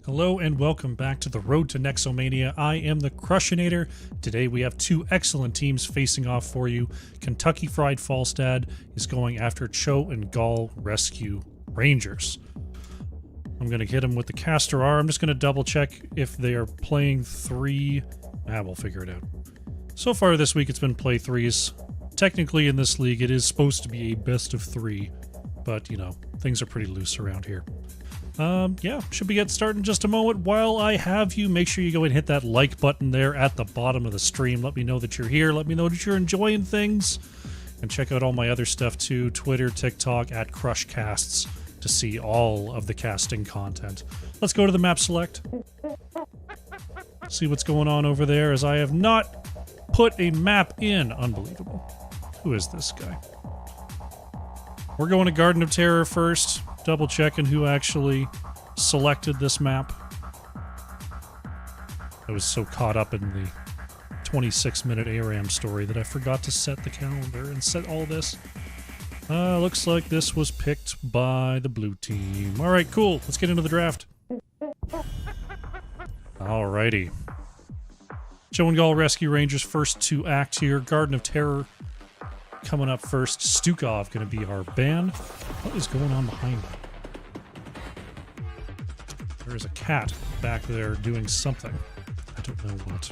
Hello and welcome back to the Road to Nexomania. I am the Crushinator. Today we have two excellent teams facing off for you. Kentucky Fried Falstad is going after Cho and Gall Rescue Rangers. I'm going to hit them with the caster R. I'm just going to double check if they are playing three. We'll figure it out. So far this week it's been play threes. Technically in this league it is supposed to be a best of three, but you know, things are pretty loose around here. Yeah, should we get started in just a moment? While I have you, make sure you go and hit that like button there at the bottom of the stream. Let me know that you're here. Let me know that you're enjoying things. And check out all my other stuff too. Twitter, TikTok, at Crushcasts to see all of the casting content. Let's go to the map select. See what's going on over there, as I have not put a map in. Unbelievable. Who is this guy? We're going to Garden of Terror first. Double checking who actually selected this map. I was so caught up in the 26-minute ARAM story that I forgot to set the calendar and set all this. Looks like this was picked by the blue team. Alright, cool. Let's get into the draft. Alrighty. Cho and Gall Rescue Rangers first to act here. Garden of Terror coming up first. Stukov going to be our ban. What is going on behind me? There is a cat back there doing something. I don't know what.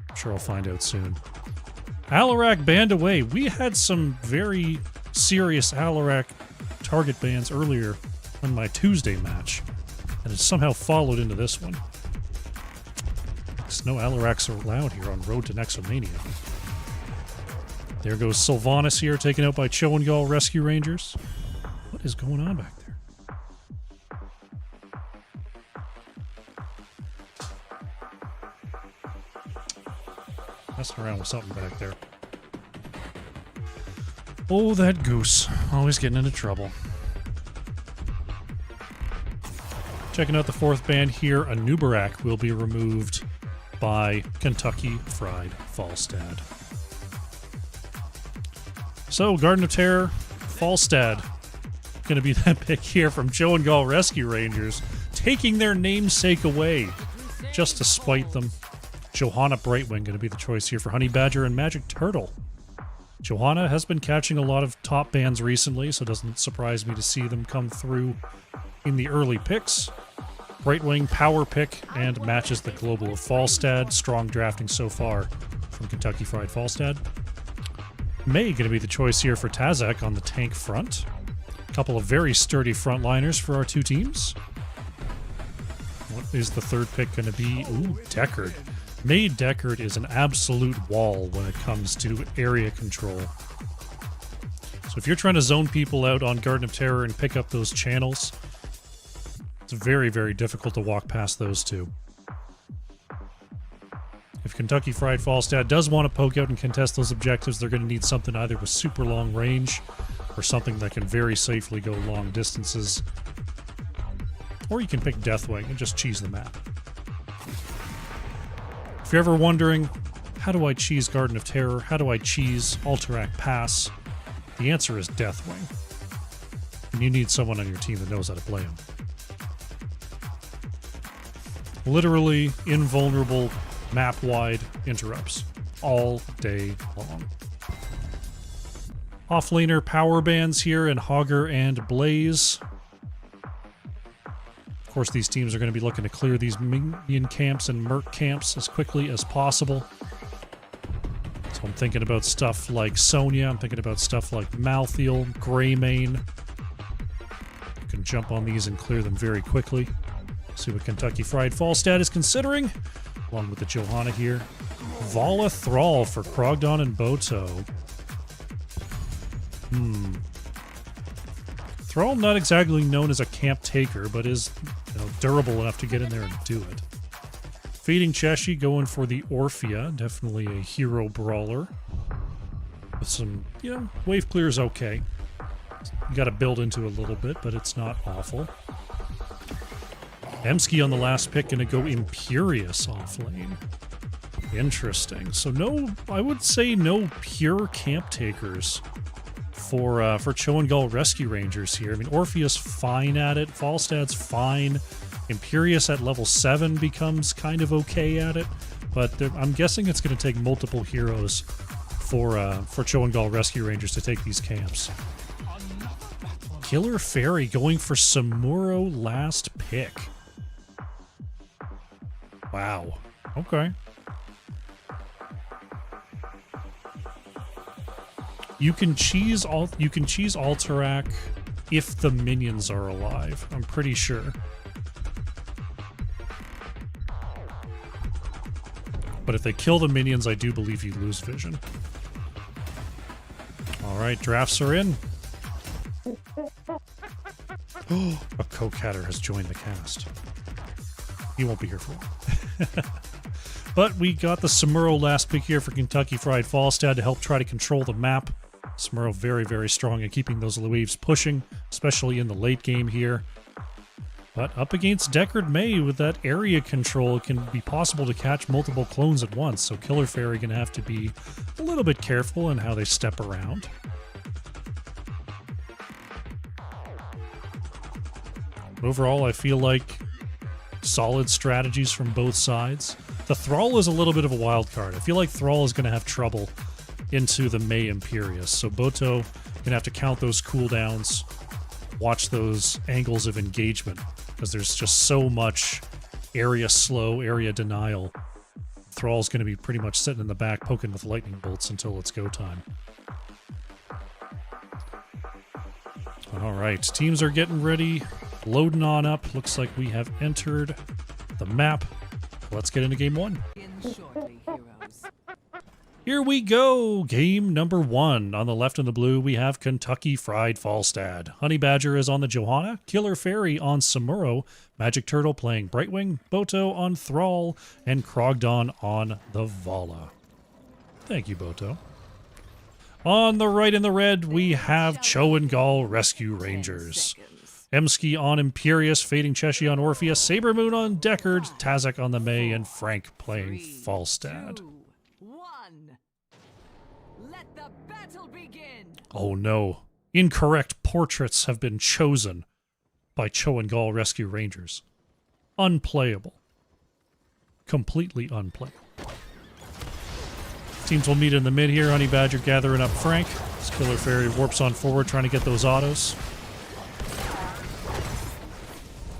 I'm sure I'll find out soon. Alarak banned away. We had some very serious Alarak target bans earlier on my Tuesday match, and it somehow followed into this one. Because no Alaraks are allowed here on Road to Nexomania. There goes Sylvanas here, taken out by Cho and Gall Rescue Rangers. What is going on back there? Messing around with something back there. Oh, that goose. Always getting into trouble. Checking out the fourth band here, Anubarak will be removed by Kentucky Fried Falstad. So, Garden of Terror, Falstad, gonna be that pick here from Cho and Gall Rescue Rangers, taking their namesake away, just to spite them. Johanna Brightwing gonna be the choice here for Honey Badger and Magic Turtle. Johanna has been catching a lot of top bans recently, so it doesn't surprise me to see them come through in the early picks. Brightwing, power pick, and matches the global of Falstad. Strong drafting so far from Kentucky Fried Falstad. May going to be the choice here for Tazak on the tank front. A couple of very sturdy frontliners for our two teams. What is the third pick going to be? Ooh, Deckard. May Deckard is an absolute wall when it comes to area control. So if you're trying to zone people out on Garden of Terror and pick up those channels, it's very, very difficult to walk past those two. If Kentucky Fried Falstad does want to poke out and contest those objectives, they're going to need something either with super long range or something that can very safely go long distances. Or you can pick Deathwing and just cheese the map. If you're ever wondering, how do I cheese Garden of Terror? How do I cheese Alterac Pass? The answer is Deathwing. And you need someone on your team that knows how to play him. Literally invulnerable map-wide interrupts all day long. Offlaner power bands here in Hogger and Blaze. Of course, these teams are going to be looking to clear these minion camps and merc camps as quickly as possible. So I'm thinking about stuff like Sonya, I'm thinking about stuff like Malthiel, Greymane. You can jump on these and clear them very quickly. See what Kentucky Fried Falstad is considering, along with the Johanna here. Vala Thrall for Krogdon and Boto. Thrall not exactly known as a camp taker, but is durable enough to get in there and do it. Feeding Cheshi going for the Orphea, definitely a hero brawler. With some, wave clear is okay. You gotta build into a little bit, but it's not awful. Emsky on the last pick, gonna go Imperious off lane. Interesting. So no, I would say no pure camp takers for Cho and Gall Rescue Rangers here. I mean, Orpheus fine at it, Falstad's fine, Imperius at level 7 becomes kind of okay at it, but I'm guessing it's going to take multiple heroes for Cho and Gall Rescue Rangers to take these camps. Killer Fairy going for Samuro last pick. Wow. Okay. You can cheese Alterac if the minions are alive, I'm pretty sure. But if they kill the minions, I do believe you lose vision. Alright, drafts are in. A Cokehatter has joined the cast. He won't be here for long. But we got the Samuro last pick here for Kentucky Fried Falstad to help try to control the map. Samuro very, very strong at keeping those waves pushing, especially in the late game here. But up against Deckard May with that area control, it can be possible to catch multiple clones at once, so Killer Fairy gonna have to be a little bit careful in how they step around. Overall, I feel like solid strategies from both sides. The Thrall is a little bit of a wild card. I feel like Thrall is going to have trouble into the May Imperius, so Boto gonna have to count those cooldowns, watch those angles of engagement, because there's just so much area slow, area denial. Thrall's going to be pretty much sitting in the back poking with lightning bolts until it's go time. Alright, teams are getting ready, loading on up. Looks like we have entered the map. Let's get into game one. Here we go! Game number 1. On the left in the blue, we have Kentucky Fried Falstad. Honey Badger is on the Johanna, Killer Fairy on Samuro, Magic Turtle playing Brightwing, Boto on Thrall, and Krogdon on the Vala. Thank you, Boto. On the right in the red, we have Cho and Gall Rescue Rangers. Emsky on Imperius, Fading Cheshi on Orpheus, Saber Moon on Deckard, Tazak on the May, and Frank playing Falstad. Oh no. Incorrect portraits have been chosen by Cho and Gall Rescue Rangers. Unplayable. Completely unplayable. Teams will meet in the mid here. Honey Badger gathering up Frank. This Killer Fairy warps on forward trying to get those autos.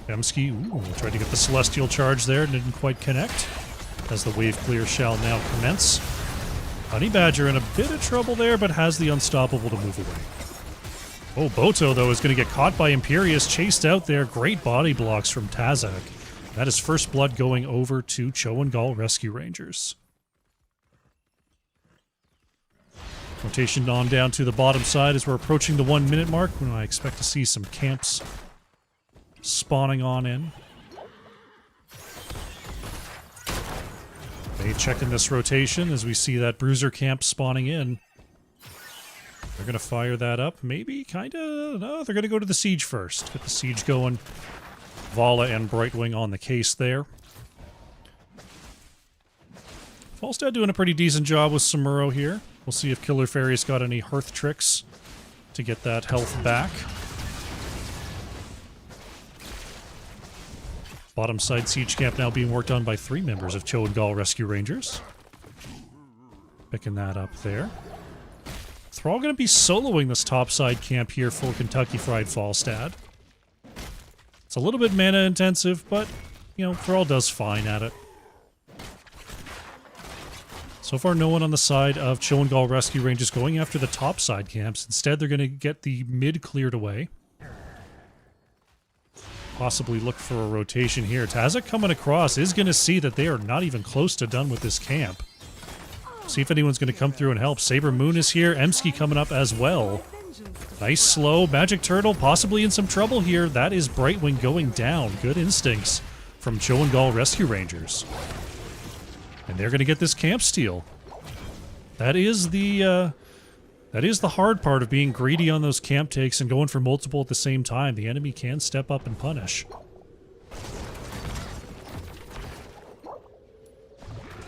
Emsky, tried to get the Celestial Charge there, didn't quite connect. As the wave clear shall now commence. Honey Badger in a bit of trouble there, but has the Unstoppable to move away. Oh, Boto, though, is going to get caught by Imperius, chased out there. Great body blocks from Tazak. That is first blood going over to Cho and Gall Rescue Rangers. Rotation on down to the bottom side as we're approaching the 1 minute mark, when I expect to see some camps spawning on in. They checking this rotation as we see that Bruiser camp spawning in. They're going to fire that up. Maybe, kind of. No, they're going to go to the siege first. Get the siege going. Vala and Brightwing on the case there. Falstad doing a pretty decent job with Samuro here. We'll see if Killer Fairy's got any hearth tricks to get that health back. Bottom side siege camp now being worked on by 3 members of Cho and Gall Rescue Rangers. Picking that up there. Thrall going to be soloing this top side camp here for Kentucky Fried Falstad. It's a little bit mana intensive, but, you know, Thrall does fine at it. So far, no one on the side of Cho and Gall Rescue Rangers going after the top side camps. Instead, they're going to get the mid cleared away. Possibly look for a rotation here. Tazak coming across is going to see that they are not even close to done with this camp. See if anyone's going to come through and help. Saber Moon is here. Emsky coming up as well. Nice slow. Magic Turtle possibly in some trouble here. That is Brightwing going down. Good instincts from Cho and Gall Rescue Rangers. And they're going to get this camp steal. That is the hard part of being greedy on those camp takes and going for multiple at the same time. The enemy can step up and punish.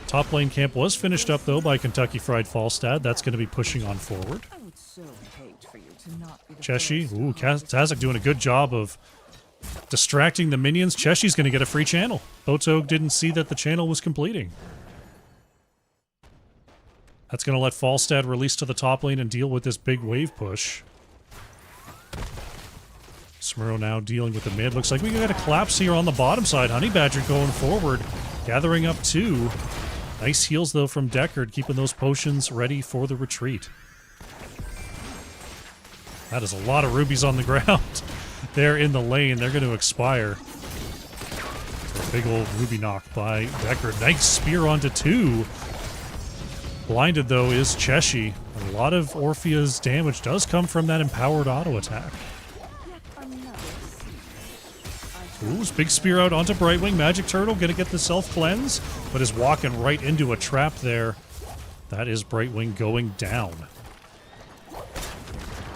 Top lane camp was finished up, though, by Kentucky Fried Falstad. That's going to be pushing on forward. I would so hate for you Cheshi. Ooh, Tazak doing a good job of distracting the minions. Cheshi's going to get a free channel. Boto didn't see that the channel was completing. That's going to let Falstad release to the top lane and deal with this big wave push. Smurro now dealing with the mid. Looks like we got a collapse here on the bottom side. Honey Badger going forward, gathering up 2. Nice heals, though, from Deckard, keeping those potions ready for the retreat. That is a lot of rubies on the ground. They're in the lane. They're going to expire. So a big old ruby knock by Deckard. Nice spear onto 2. Blinded, though, is Cheshi. A lot of Orphea's damage does come from that empowered auto attack. Ooh, big spear out onto Brightwing. Magic Turtle gonna get the self-cleanse, but is walking right into a trap there. That is Brightwing going down.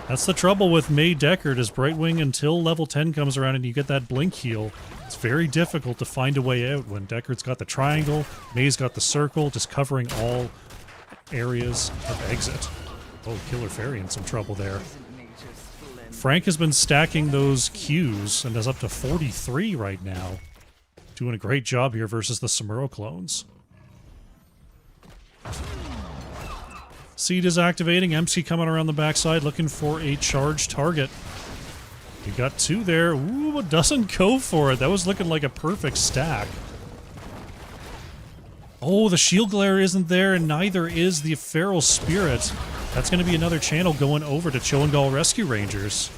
That's the trouble with May Deckard, is Brightwing, until level 10 comes around and you get that blink heal, it's very difficult to find a way out when Deckard's got the triangle, May's got the circle, just covering all areas of exit. Oh, Killer Fairy in some trouble there. Frank has been stacking those Qs and is up to 43 right now. Doing a great job here versus the Samuro clones. Seed is activating. MC coming around the backside looking for a charged target. You got 2 there. Ooh, it doesn't go for it. That was looking like a perfect stack. Oh, the Shield Glare isn't there, and neither is the Feral Spirit. That's going to be another channel going over to Cho and Gall Rescue Rangers.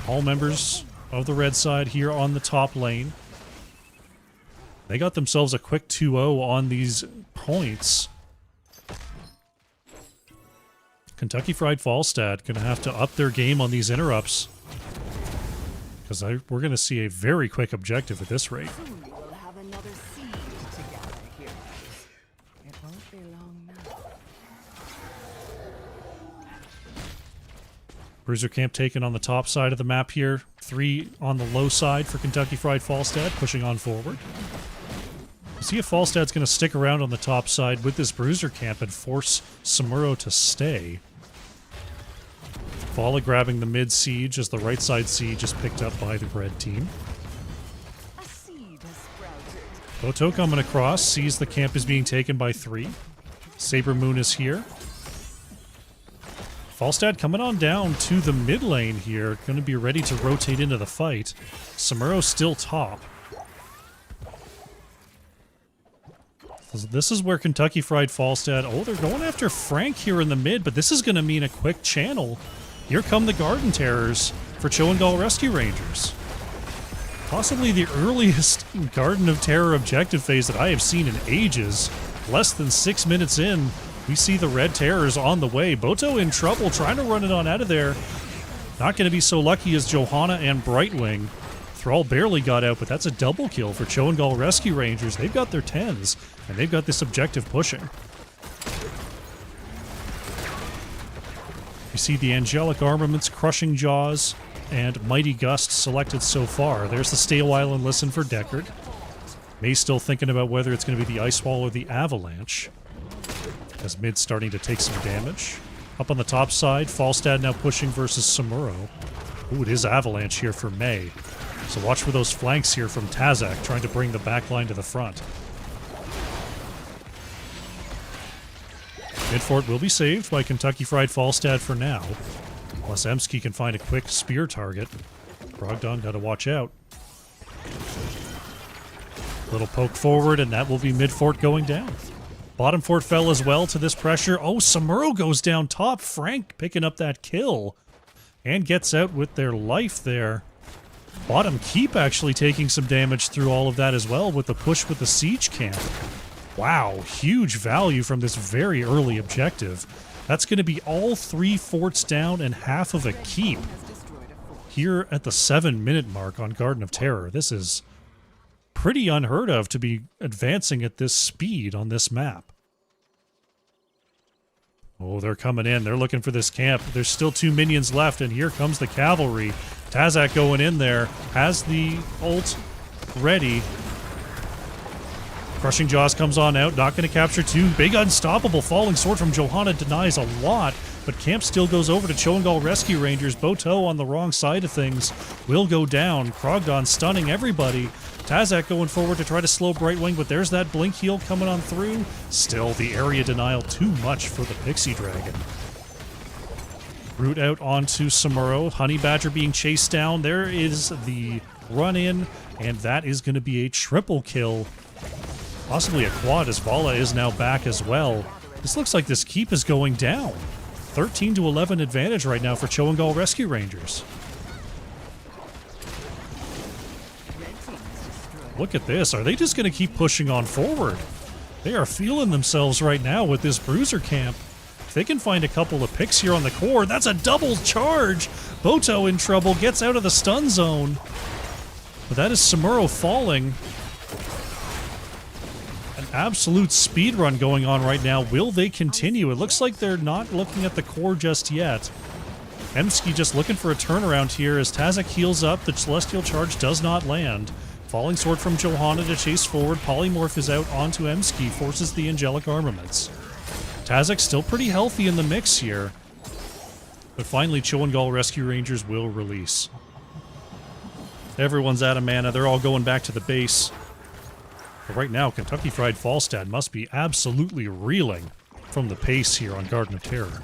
All members of the red side here on the top lane. They got themselves a quick 2-0 on these points. Kentucky Fried Falstad going to have to up their game on these interrupts. Because we're going to see a very quick objective at this rate. Bruiser Camp taken on the top side of the map here. 3 on the low side for Kentucky Fried Falstad, pushing on forward. We'll see if Falstad's going to stick around on the top side with this Bruiser Camp and force Samuro to stay. Volley grabbing the mid siege as the right side siege is picked up by the red team. Boto coming across, sees the camp is being taken by 3. Saber Moon is here. Falstad coming on down to the mid lane here, going to be ready to rotate into the fight. Samuro still top. This is where Kentucky Fried Falstad... Oh, they're going after Frank here in the mid, but this is going to mean a quick channel. Here come the Garden Terrors for Cho and Gall Rescue Rangers. Possibly the earliest Garden of Terror objective phase that I have seen in ages. Less than 6 minutes in, we see the Red Terrors on the way. Boto in trouble, trying to run it on out of there. Not going to be so lucky as Johanna and Brightwing. Thrall barely got out, but that's a double kill for Cho and Gall Rescue Rangers. They've got their 10s, and they've got this objective pushing. You see the Angelic Armaments, Crushing Jaws, and Mighty Gust selected so far. There's the Stay a While and Listen for Deckard. May's still thinking about whether it's going to be the Ice Wall or the Avalanche. As mid's starting to take some damage. Up on the top side, Falstad now pushing versus Samuro. Ooh, it is Avalanche here for May. So watch for those flanks here from Tazak, trying to bring the back line to the front. Midfort will be saved by Kentucky Fried Falstad for now. Unless Emsky can find a quick spear target. Brogdon got to watch out. Little poke forward, and that will be Midfort going down. Bottom fort fell as well to this pressure. Oh, Samuro goes down top. Frank picking up that kill. And gets out with their life there. Bottom keep actually taking some damage through all of that as well with the push with the siege camp. Wow, huge value from this very early objective. That's going to be all 3 forts down and half of a keep. Here at the 7-minute mark on Garden of Terror. This is pretty unheard of to be advancing at this speed on this map. Oh, they're coming in. They're looking for this camp. There's still 2 minions left, and here comes the cavalry. Tazak going in there, has the ult ready. Crushing Jaws comes on out, not going to capture 2. Big unstoppable falling sword from Johanna denies a lot, but Camp still goes over to Cho'Gall Rescue Rangers. Boto on the wrong side of things will go down. Krogdon stunning everybody. Tazak going forward to try to slow Brightwing, but there's that blink heal coming on through. Still, the area denial too much for the Pixie Dragon. Root out onto Samuro. Honey Badger being chased down. There is the run-in, and that is going to be a triple kill. Possibly a quad, as Vala is now back as well. This looks like this keep is going down. 13 to 11 advantage right now for Cho'Gall Rescue Rangers. Look at this. Are they just going to keep pushing on forward? They are feeling themselves right now with this bruiser camp. If they can find a couple of picks here on the core, that's a double charge. Boto in trouble, gets out of the stun zone. But that is Samuro falling. An absolute speed run going on right now. Will they continue? It looks like they're not looking at the core just yet. Emski just looking for a turnaround here as Tazak heals up. The Celestial Charge does not land. Falling Sword from Johanna to chase forward. Polymorph is out onto Emski, forces the Angelic Armaments. Tazak still pretty healthy in the mix here. But finally, Cho'Gall Rescue Rangers will release. Everyone's out of mana. They're all going back to the base. But right now, Kentucky Fried Falstad must be absolutely reeling from the pace here on Garden of Terror.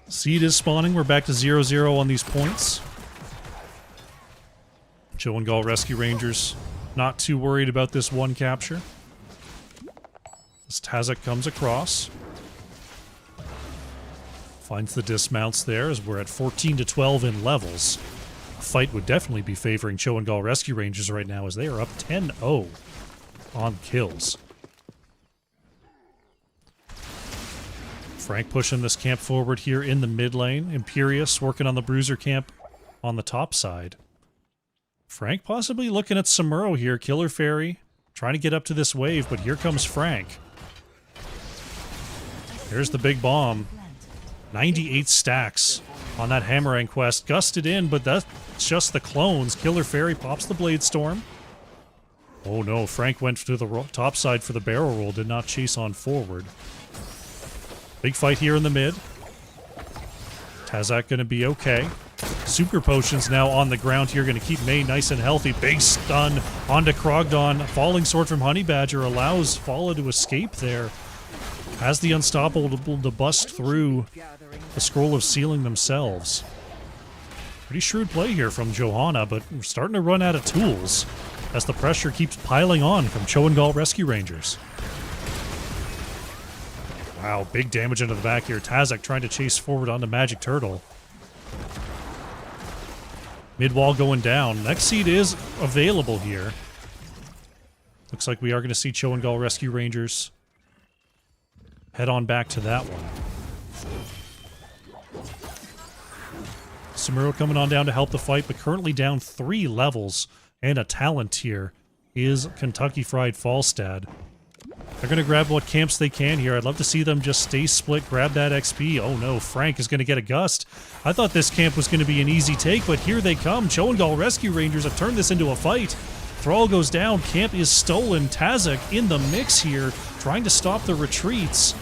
Seed is spawning. We're back to 0-0 on these points. Cho'Gall Rescue Rangers not too worried about this one capture. As Tazak comes across. Finds the dismounts there as we're at 14 to 12 in levels. A fight would definitely be favoring Cho'Gall Rescue Rangers right now as they are up 10-0 on kills. Frank pushing this camp forward here in the mid lane. Imperious working on the bruiser camp on the top side. Frank possibly looking at Samuro here. Killer Fairy trying to get up to this wave, but here comes Frank. Here's the big bomb. 98 stacks on that Hammerang quest. Gusted in, but that's just the clones. Killer Fairy pops the Blade Storm. Oh no, Frank went to the top side for the barrel roll, did not chase on forward. Big fight here in the mid. Tazak gonna be okay. Super Potions now on the ground here, gonna keep May nice and healthy. Big stun onto Krogdon. Falling Sword from Honey Badger allows Fala to escape there. Has the Unstoppable to bust through the Scroll of Sealing themselves. Pretty shrewd play here from Johanna, but we're starting to run out of tools as the pressure keeps piling on from Cho'Gall Rescue Rangers. Wow, big damage into the back here. Tazak trying to chase forward onto Magic Turtle. Mid-wall going down. Next seed is available here. Looks like we are going to see Cho'Gall Rescue Rangers head on back to that one. Samuro coming on down to help the fight, but currently down 3 levels and a talent tier is Kentucky Fried Falstad. They're going to grab what camps they can here. I'd love to see them just stay split, grab that XP. Oh no, Frank is going to get a gust. I thought this camp was going to be an easy take, but here they come. Cho'Gall Rescue Rangers have turned this into a fight. Thrall goes down, camp is stolen. Tazak in the mix here, trying to stop the retreats.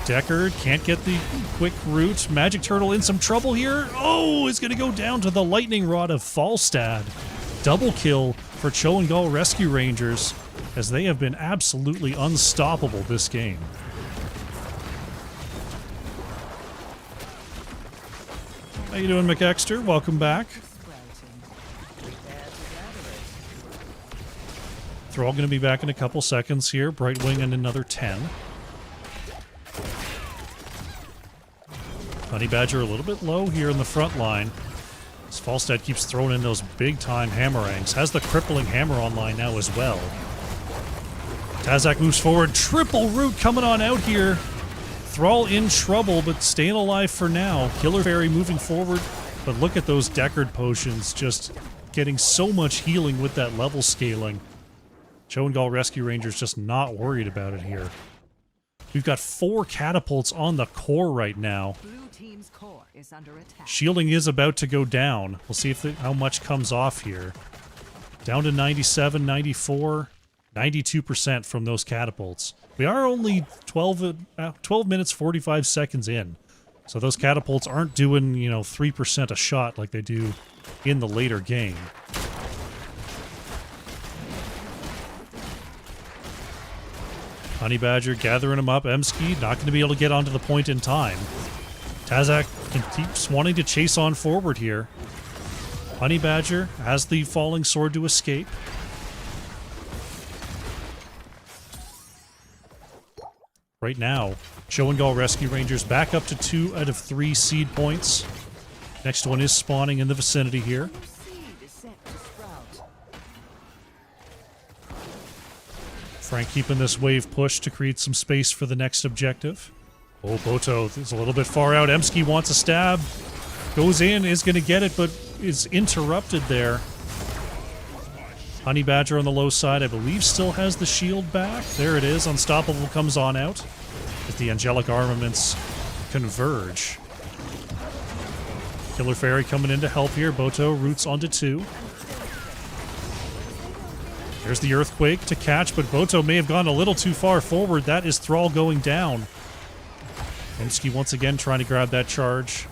Deckard can't get the quick route. Magic Turtle in some trouble here. Oh, it's going to go down to the Lightning Rod of Falstad. Double kill for Cho'Gall Rescue Rangers, as they have been absolutely unstoppable this game. How you doing, McExter? Welcome back. They're all going to be back in a couple seconds here. Brightwing in another 10. Honey Badger a little bit low here in the front line. As Falstad keeps throwing in those big-time Hammerangs. Has the crippling hammer online now as well. Tazak moves forward. Triple root coming on out here. Thrall in trouble, but staying alive for now. Killer Fairy moving forward. But look at those Deckard potions just getting so much healing with that level scaling. Cho'Gall Rescue Rangers just not worried about it here. We've got 4 catapults on the core right now. Blue team's core is under attack. Shielding is about to go down. We'll see if how much comes off here. Down to 97, 94. 92% from those catapults. We are only 12 minutes 45 seconds in. So those catapults aren't doing, 3% a shot like they do in the later game. Honey Badger gathering him up. Emski not going to be able to get onto the point in time. Tazak keeps wanting to chase on forward here. Honey Badger has the falling sword to escape. Right now, Show and Gall Rescue Rangers back up to 2 out of 3 seed points. Next one is spawning in the vicinity here. Frank keeping this wave push to create some space for the next objective. Oh, Boto is a little bit far out. Emski wants a stab. Goes in, is going to get it, but is interrupted there. Honey Badger on the low side, I believe, still has the shield back. There it is. Unstoppable comes on out as the angelic armaments converge. Killer Fairy coming in to help here. Boto roots onto 2. There's the Earthquake to catch, but Boto may have gone a little too far forward. That is Thrall going down. Emski once again trying to grab that charge.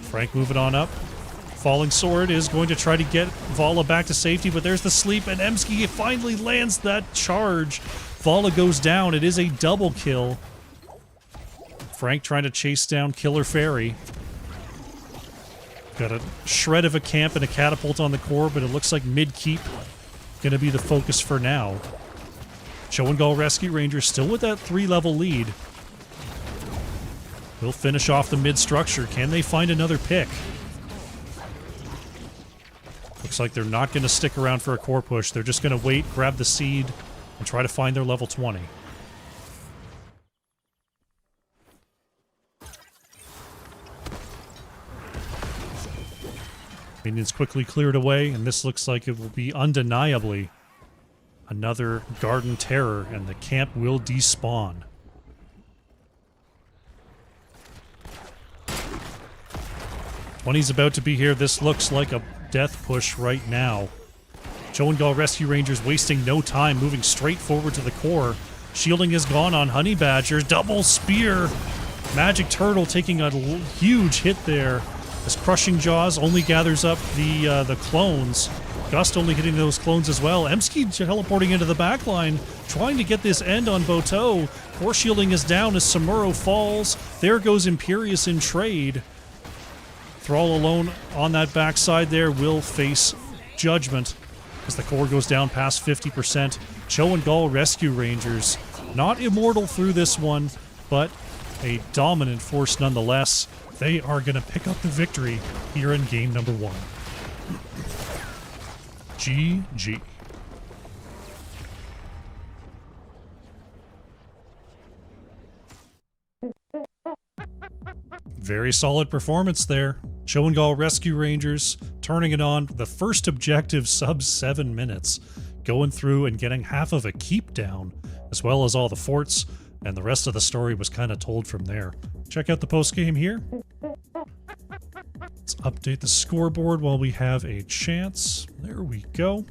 Frank moving on up. Falling Sword is going to try to get Vala back to safety, but there's the sleep, and Emski finally lands that charge. Vala goes down. It is a double kill. Frank trying to chase down Killer Fairy. Got a shred of a camp and a catapult on the core, but it looks like mid-keep going to be the focus for now. Show and Gall Rescue Rangers still with that 3-level lead. We'll finish off the mid-structure. Can they find another pick? Looks like they're not going to stick around for a core push. They're just going to wait, grab the seed, and try to find their level 20. Minions quickly cleared away, and this looks like it will be undeniably another Garden Terror, and the camp will despawn. Twenty's about to be here. This looks like a death push right now. Show and Gall Rescue Rangers wasting no time, moving straight forward to the core. Shielding is gone on Honey Badger. Double spear. Magic Turtle taking a huge hit there. As Crushing Jaws only gathers up the clones. Gust only hitting those clones as well. Emski teleporting into the backline, trying to get this end on Boto. Core shielding is down as Samuro falls. There goes Imperius in trade. Thrall alone on that backside there will face judgment as the core goes down past 50%. Show and Gall Rescue Rangers not immortal through this one, but a dominant force nonetheless. They are going to pick up the victory here in game number 1. GG. Very solid performance there. Show and Gall Rescue Rangers turning it on. The first objective sub 7 minutes. Going through and getting half of a keep down, as well as all the forts, and the rest of the story was kind of told from there. Check out the post game here. Let's update the scoreboard while we have a chance. There we go.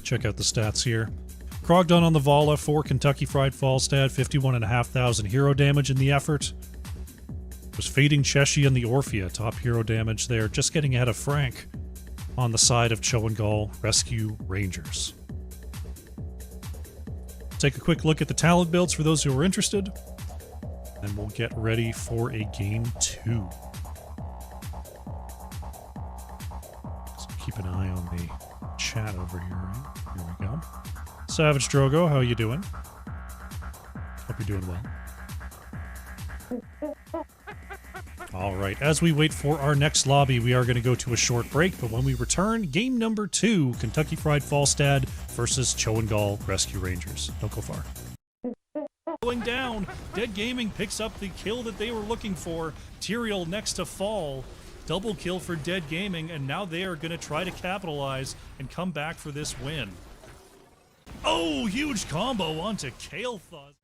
Check out the stats here. Krogdon on the Vala for Kentucky Fried Falstad, 51,500 hero damage in the effort. It was Fading Cheshi and the Orphea, top hero damage there, just getting ahead of Frank on the side of Show and Gall Rescue Rangers. Take a quick look at the talent builds for those who are interested, and we'll get ready for a game 2. So keep an eye on the chat over here, right? Here we go. Savage Drogo, how you doing? Hope you're doing well. Alright, as we wait for our next lobby, we are going to go to a short break, but when we return, game number 2, Kentucky Fried Falstad versus Show and Gall Rescue Rangers. Don't go far. Going down, Dead Gaming picks up the kill that they were looking for. Tyrael next to fall. Double kill for Dead Gaming, and now they are going to try to capitalize and come back for this win. Oh, huge combo onto Kael'thas.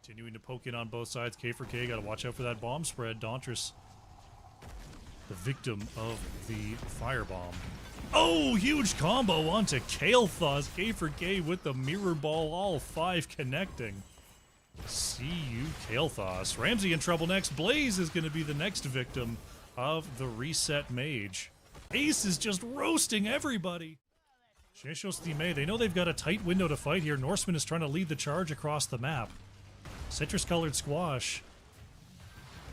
Continuing to poke in on both sides. K4K, gotta watch out for that bomb spread. Dauntress the victim of the firebomb. Oh, huge combo onto Kael'thas. Gay for Gay with the mirror ball, all 5 connecting. See you, Kael'thas. Ramsey in trouble next. Blaze is going to be the next victim of the reset mage. Ace is just roasting everybody. Sheshos Thime, they know they've got a tight window to fight here. Norseman is trying to lead the charge across the map. Citrus-colored squash.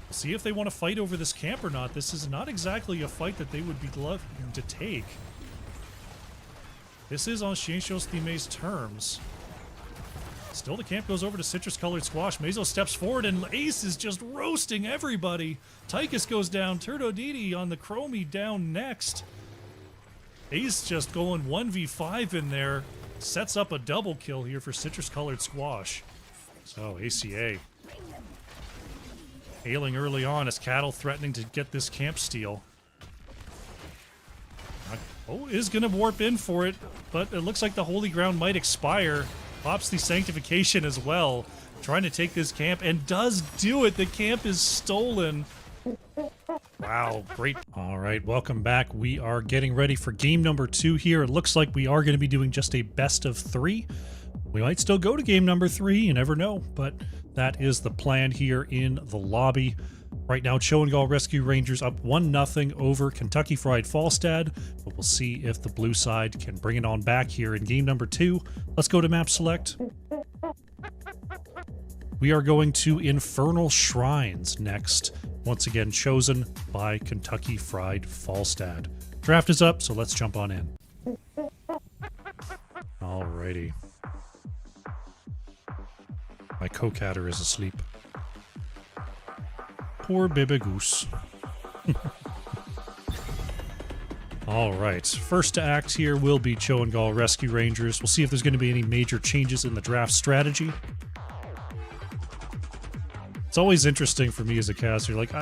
We'll see if they want to fight over this camp or not. This is not exactly a fight that they would be loving to take. This is on Sheshos Thime's terms. Still, the camp goes over to Citrus-colored squash. Mazo steps forward, and Ace is just roasting everybody. Tychus goes down. Turdodidi on the Chromie down next. Ace just going 1v5 in there. Sets up a double kill here for Citrus-colored squash. So, ACA. Ailing early on as Cattle threatening to get this camp steal. Oh, is going to warp in for it, but it looks like the Holy Ground might expire. Pops the Sanctification as well, trying to take this camp, and does do it. The camp is stolen. Wow, great. All right, welcome back. We are getting ready for game number 2 here. It looks like we are going to be doing just a best of 3. We might still go to game number 3, you never know, but that is the plan here in the lobby. Right now, Cho and Gall Rescue Rangers up 1-0 over Kentucky Fried Falstad, but we'll see if the blue side can bring it on back here in game number 2. Let's go to map select. We are going to Infernal Shrines next, once again chosen by Kentucky Fried Falstad. Draft is up, so let's jump on in. Alrighty. My co-catter is asleep. Poor baby goose. Alright, first to act here will be Cho and Gall Rescue Rangers. We'll see if there's going to be any major changes in the draft strategy. It's always interesting for me as a caster. Like,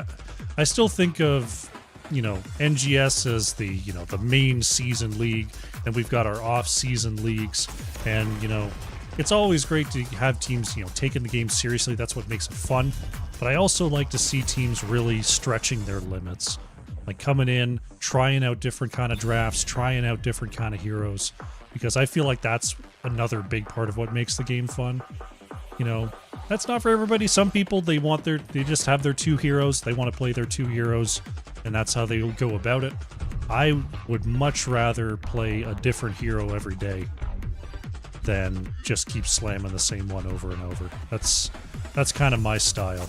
I still think of, you know, NGS as the, you know, the main season league, and we've got our off-season leagues, and, you know, it's always great to have teams, you know, taking the game seriously. That's what makes it fun. But I also like to see teams really stretching their limits. Like coming in, trying out different kind of drafts, trying out different kind of heroes. Because I feel like that's another big part of what makes the game fun. You know, that's not for everybody. Some people, they just have their 2 heroes. They want to play their 2 heroes, and that's how they go about it. I would much rather play a different hero every day than just keep slamming the same one over and over. That's kind of my style.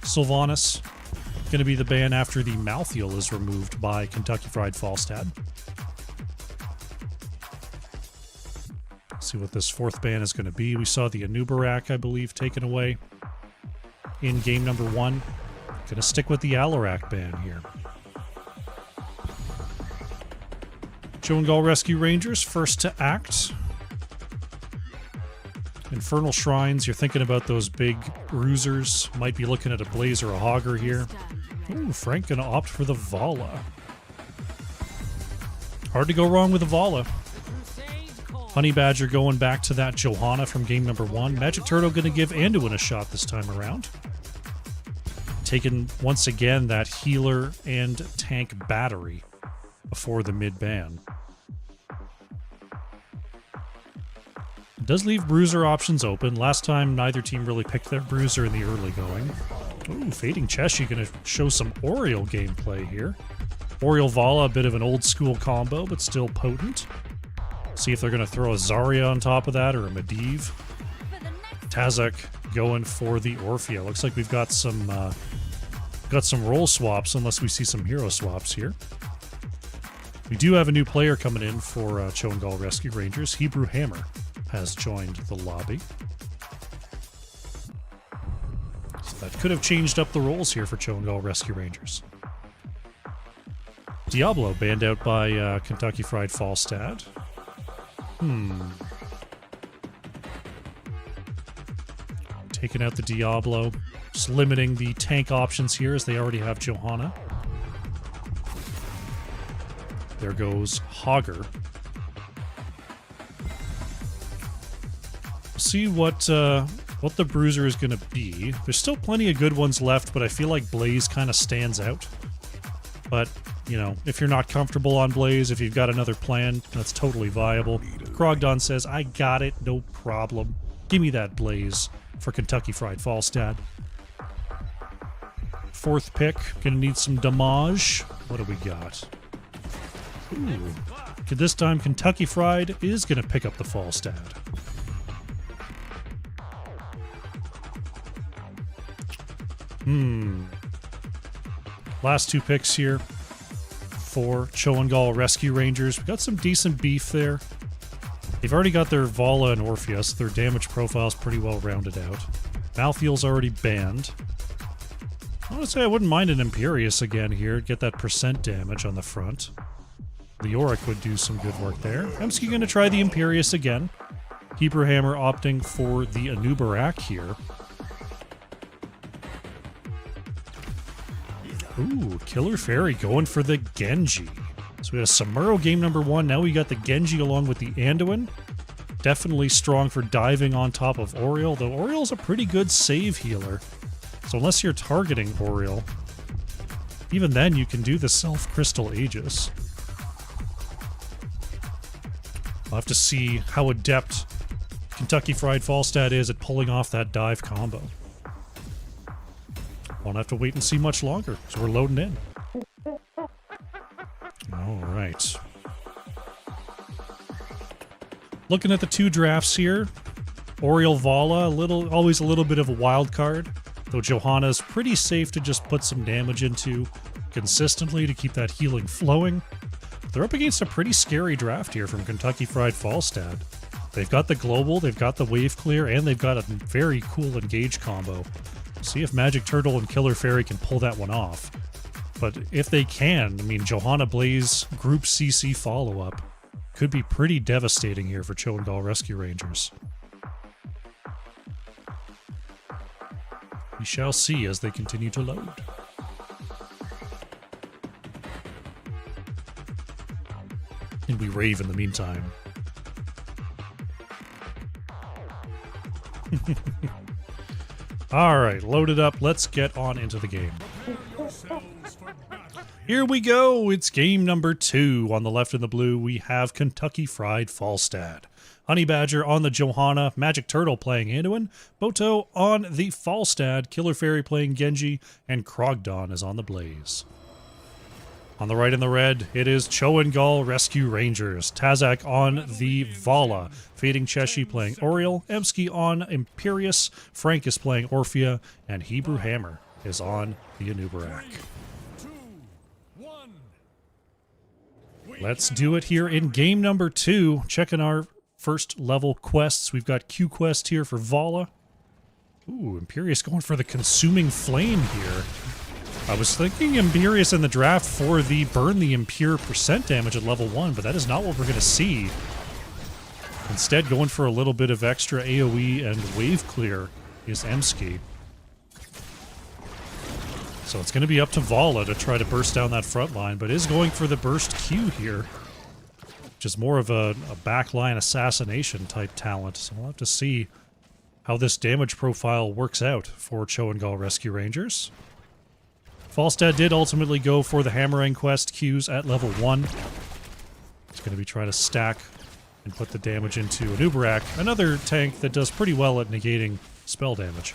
Sylvanas, going to be the ban after the Malthiel is removed by Kentucky Fried Falstad. See what this 4th ban is going to be. We saw the Anubarak, I believe, taken away in game number 1. Going to stick with the Alarak ban here. Cho and Gall Rescue Rangers, first to act. Infernal Shrines, you're thinking about those big bruisers. Might be looking at a Blaze or a Hogger here. Ooh, Frank gonna opt for the Vala. Hard to go wrong with the Vala. Honey Badger going back to that Johanna from game number 1. Magic Turtle gonna give Anduin a shot this time around. Taking, once again, that healer and tank battery before the mid-ban. It does leave bruiser options open. Last time, neither team really picked their bruiser in the early going. Ooh, Fading Cheshi going to show some Oriole gameplay here. Oriole Vala, a bit of an old-school combo, but still potent. See if they're going to throw a Zarya on top of that, or a Medivh. Tazak going for the Orphea. Looks like we've got some role swaps, unless we see some hero swaps here. We do have a new player coming in for Cho and Gall Rescue Rangers. Hebrew Hammer has joined the lobby. So that could have changed up the roles here for Cho and Gall Rescue Rangers. Diablo banned out by Kentucky Fried Falstad. Taking out the Diablo. Just limiting the tank options here as they already have Johanna. There goes Hogger. See what what the Bruiser is going to be. There's still plenty of good ones left, but I feel like Blaze kind of stands out. But, you know, if you're not comfortable on Blaze, if you've got another plan, that's totally viable. Krogdon says, I got it, no problem. Give me that Blaze for Kentucky Fried Falstad. Fourth pick, gonna need some damage. What do we got? Ooh. This time Kentucky Fried is gonna pick up the Falstad. Last two picks here for Gall Rescue Rangers. We got some decent beef there. They've already got their Vala and Orpheus. Their damage profile's pretty well rounded out. Malthiel's already banned. I want to say I wouldn't mind an Imperius again here. Get that percent damage on the front. The Yorick would do some good work there. Emsky going to try the Imperius again. Hebrew Hammer opting for the Anubarak here. Ooh, Killer Fairy going for the Genji. So we have Samuro game number 1. Now we got the Genji along with the Anduin. Definitely strong for diving on top of Oriole, though Oriole's a pretty good save healer. So unless you're targeting Oriole, even then you can do the Self-Crystal Aegis. I'll have to see how adept Kentucky Fried Falstad is at pulling off that dive combo. Won't have to wait and see much longer, so we're loading in. Alright. Looking at the two drafts here, Oriole Vala, always a little bit of a wild card, though Johanna's pretty safe to just put some damage into consistently to keep that healing flowing. They're up against a pretty scary draft here from Kentucky Fried Falstad. They've got the global, they've got the wave clear, and they've got a very cool engage combo. See if Magic Turtle and Killer Fairy can pull that one off. But if they can, I mean, Johanna Blaze Group CC follow-up could be pretty devastating here for Gall Rescue Rangers. We shall see as they continue to load. And we rave in the meantime. Alright, loaded up. Let's get on into the game. Here we go. It's game number 2. On the left in the blue, we have Kentucky Fried Falstad. Honey Badger on the Johanna, Magic Turtle playing Anduin, Boto on the Falstad, Killer Fairy playing Genji, and Krogdon is on the Blaze. On the right in the red, it is Gall Rescue Rangers. Tazak on the Vala. Fading Cheshi playing Oriole. Emsky on Imperius. Frank is playing Orphea. And Hebrew Hammer is on the Anubarak. Let's do it here in game number 2. Checking our first level quests. We've got Q quest here for Vala. Ooh, Imperius going for the Consuming Flame here. I was thinking Imperius in the draft for the burn the impure percent damage at level 1, but that is not what we're going to see. Instead, going for a little bit of extra AoE and wave clear is Emsky. So it's going to be up to Vala to try to burst down that front line, but is going for the burst Q here, which is more of a backline assassination type talent. So we'll have to see how this damage profile works out for Gall Rescue Rangers. Falstad did ultimately go for the Hammerang quest Qs at level 1. It's going to be trying to stack and put the damage into Anubarak, another tank that does pretty well at negating spell damage.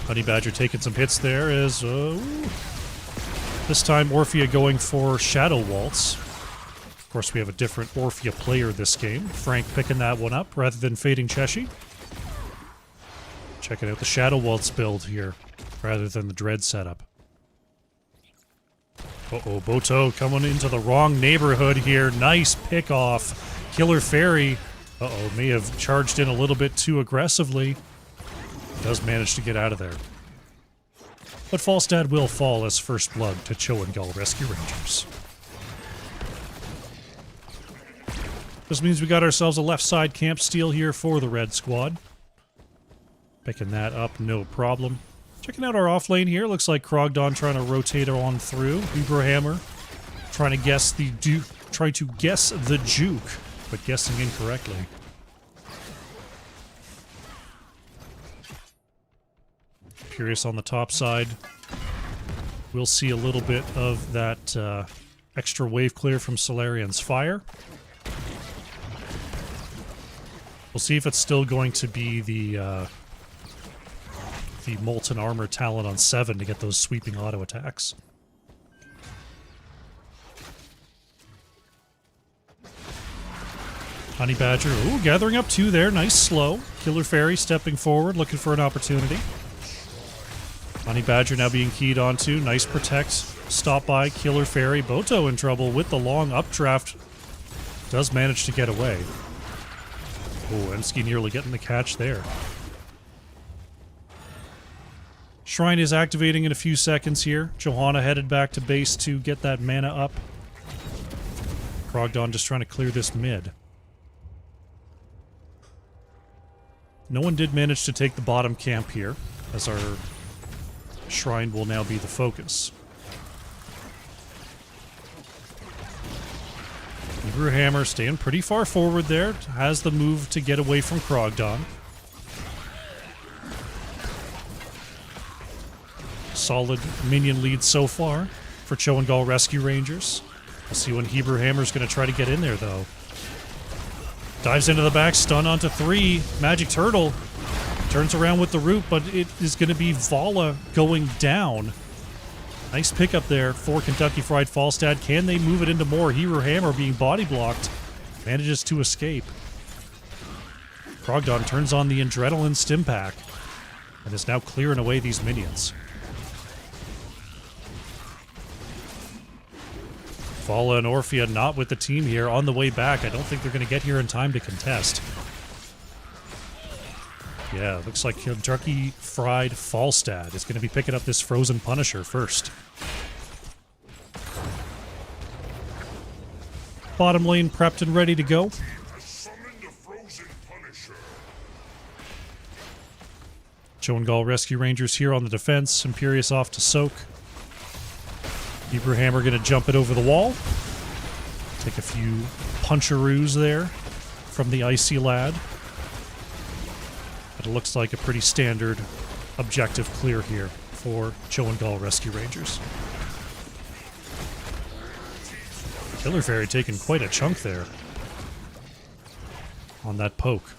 Honey Badger taking some hits there as, this time Orphea going for Shadow Waltz. Of course, we have a different Orphea player this game. Frank picking that one up rather than Fading Cheshi. Checking out the Shadow Waltz build here, rather than the Dread setup. Uh-oh, Boto coming into the wrong neighborhood here. Nice pick off. Killer Fairy, uh-oh, may have charged in a little bit too aggressively. Does manage to get out of there. But Falstad will fall as first blood to Gall Rescue Rangers. This means we got ourselves a left side camp steal here for the red squad. Picking that up, no problem. Checking out our off lane here. Looks like Krogdon trying to rotate on through. Hebrew Hammer trying to guess the juke but guessing incorrectly. Curious on the top side. We'll see a little bit of that extra wave clear from Solarian's fire. We'll see if it's still going to be the Molten Armor talent on 7 to get those sweeping auto attacks. Honey Badger, ooh, gathering up 2 there, nice slow. Killer Fairy stepping forward, looking for an opportunity. Honey Badger now being keyed onto, nice protect, stop by, Killer Fairy. Boto in trouble with the long updraft, does manage to get away. Oh, Emsky nearly getting the catch there. Shrine is activating in a few seconds here. Johanna headed back to base to get that mana up. Krogdon just trying to clear this mid. No one did manage to take the bottom camp here, as our shrine will now be the focus. Hebrew Hammer staying pretty far forward there, has the move to get away from Krogdon. Solid minion lead so far for Cho and Gall Rescue Rangers. We'll see when Hebrew Hammer's going to try to get in there, though. Dives into the back, stun onto 3. Magic Turtle turns around with the root, but it is going to be Vala going down. Nice pickup there for Kentucky Fried Falstad. Can they move it into more? Hebrew Hammer being body blocked. Manages to escape. Krogdon turns on the Adrenaline Stim Pack and is now clearing away these minions. Vala and Orphea not with the team here on the way back. I don't think they're going to get here in time to contest. Yeah, looks like Kentucky Fried Falstad is going to be picking up this Frozen Punisher first. Bottom lane prepped and ready to go. Cho and Gall Rescue Rangers here on the defense. Imperious off to soak. Hebrew Hammer going to jump it over the wall. Take a few puncheroos there from the Icy Lad. But it looks like a pretty standard objective clear here for Cho and Gall Rescue Rangers. Killer Fairy taking quite a chunk there on that poke.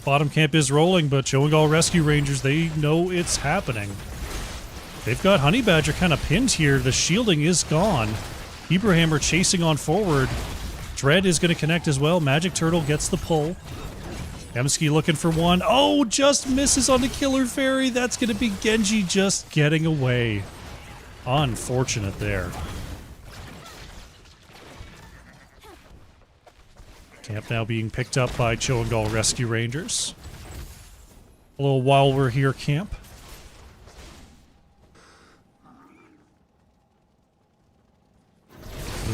Bottom camp is rolling, but Cho and Gall Rescue Rangers, they know it's happening. They've got Honey Badger kind of pinned here. The shielding is gone. Hebrew Hammer chasing on forward. Dread is going to connect as well. Magic Turtle gets the pull. Emsky looking for one. Oh, just misses on the Killer Fairy. That's going to be Genji just getting away. Unfortunate there. Camp now being picked up by Cho and Gall Rescue Rangers. A little while we're here, camp.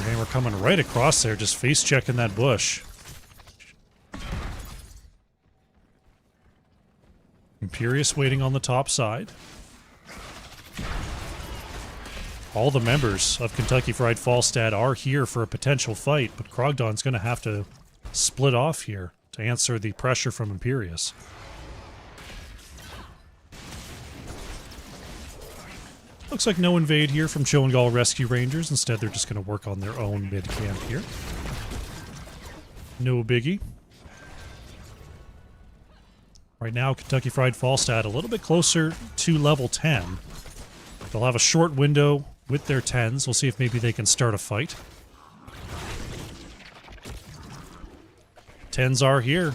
Hammer coming right across there, just face-checking that bush. Imperious waiting on the top side. All the members of Kentucky Fried Falstad are here for a potential fight, but Krogdon's going to have to split off here to answer the pressure from Imperious. Looks like no invade here from Cho and Gall Rescue Rangers. Instead, they're just going to work on their own mid-camp here. No biggie. Right now, Kentucky Fried Falstad a little bit closer to level 10. They'll have a short window with their 10s. We'll see if maybe they can start a fight. 10s are here.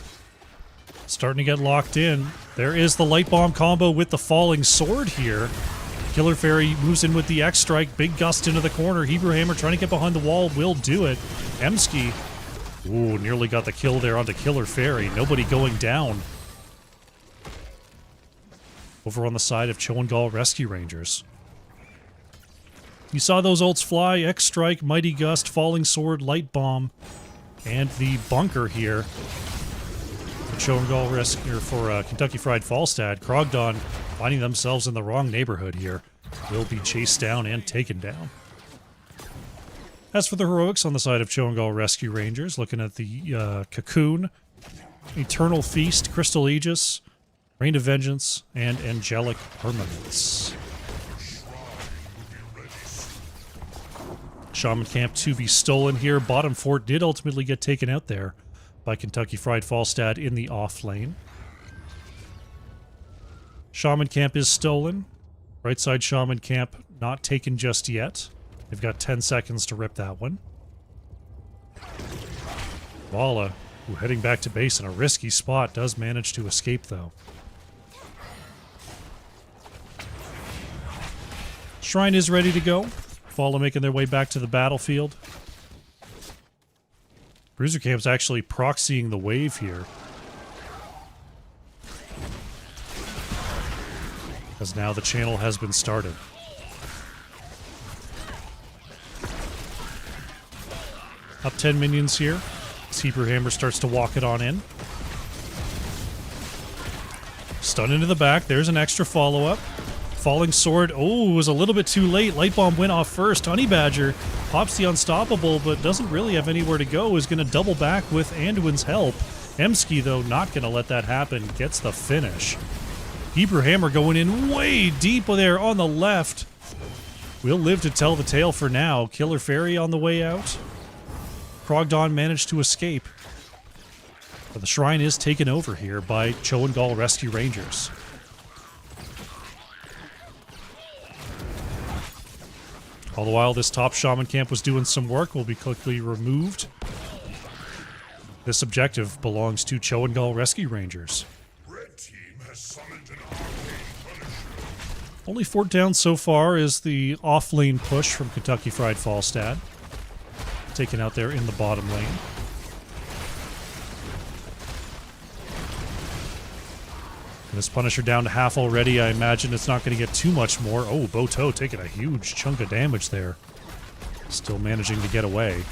Starting to get locked in. There is the Light Bomb combo with the Falling Sword here. Killer Fairy moves in with the X-Strike. Big gust into the corner. Hebrew Hammer trying to get behind the wall. Will do it. Emsky. Ooh, nearly got the kill there onto Killer Fairy. Nobody going down. Over on the side of Cho and Gall Rescue Rangers. You saw those ults fly. X-Strike, Mighty Gust, Falling Sword, Light Bomb, and the bunker here. For Cho and Gall Rescue, for Kentucky Fried Falstad. Krogdon finding themselves in the wrong neighborhood here. Will be chased down and taken down. As for the heroics on the side of Gall Rescue Rangers, looking at the Cocoon, Eternal Feast, Crystal Aegis, Rain of Vengeance, and Angelic Armaments. Shaman Camp 2v stolen here. Bottom fort did ultimately get taken out there by Kentucky Fried Falstad in the off lane. Shaman Camp is stolen. Right side Shaman Camp not taken just yet. They've got 10 seconds to rip that one. Vala, who heading back to base in a risky spot, does manage to escape though. Shrine is ready to go. Vala making their way back to the battlefield. Bruiser Camp's actually proxying the wave here. As now the channel has been started. Up 10 minions here. Hebrew Hammer starts to walk it on in. Stun into the back. There's an extra follow-up. Falling Sword. Oh, it was a little bit too late. Light Bomb went off first. Honey Badger pops the Unstoppable, but doesn't really have anywhere to go. Is going to double back with Anduin's help. Emski, though, not going to let that happen. Gets the finish. Hebrew Hammer going in way deep there on the left. We'll live to tell the tale for now. Killer Fairy on the way out. Krogdon managed to escape. But the shrine is taken over here by Gall Rescue Rangers. All the while, this top Shaman Camp was doing some work, will be quickly removed. This objective belongs to Gall Rescue Rangers. Only fort down so far is the off-lane push from Kentucky Fried Falstad. Taken out there in the bottom lane. And this Punisher down to half already. I imagine it's not going to get too much more. Oh, Boto taking a huge chunk of damage there. Still managing to get away.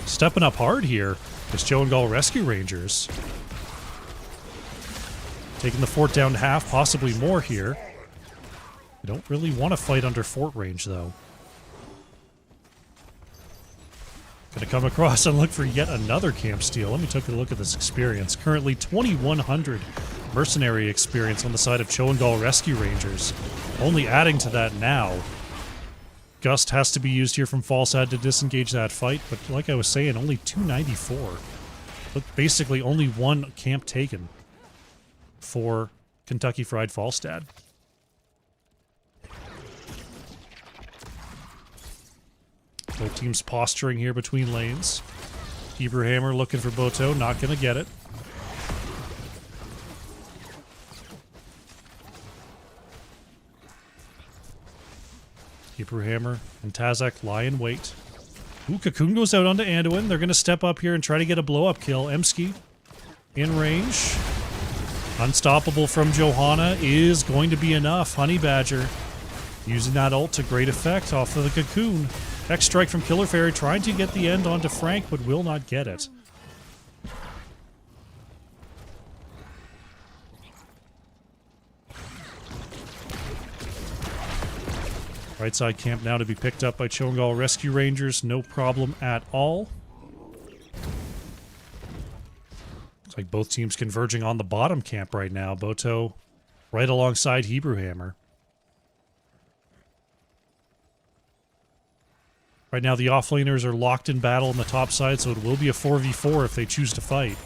Stepping up hard here is Gall Rescue Rangers. Taking the fort down to half, possibly more here. They don't really want to fight under fort range, though. Gonna come across and look for yet another camp steal. Let me take a look at this experience. Currently 2,100 mercenary experience on the side of Gall Rescue Rangers. Only adding to that now. Gust has to be used here from Falstad to disengage that fight, but like I was saying, only 294. But basically only one camp taken for Kentucky Fried Falstad. Both teams posturing here between lanes. Hebrew Hammer looking for Boto, not going to get it. Hebrew Hammer and Tazak lie in wait. Ooh, Cocoon goes out onto Anduin. They're going to step up here and try to get a blow-up kill. Emski in range. Unstoppable from Johanna is going to be enough. Honey Badger using that ult to great effect off of the Cocoon. X strike from Killer Fairy trying to get the end onto Frank, but will not get it. Right side camp now to be picked up by Gall Rescue Rangers. No problem at all. Looks like both teams converging on the bottom camp right now. Boto right alongside Hebrew Hammer. Right now, the offlaners are locked in battle on the top side, so it will be a 4v4 if they choose to fight.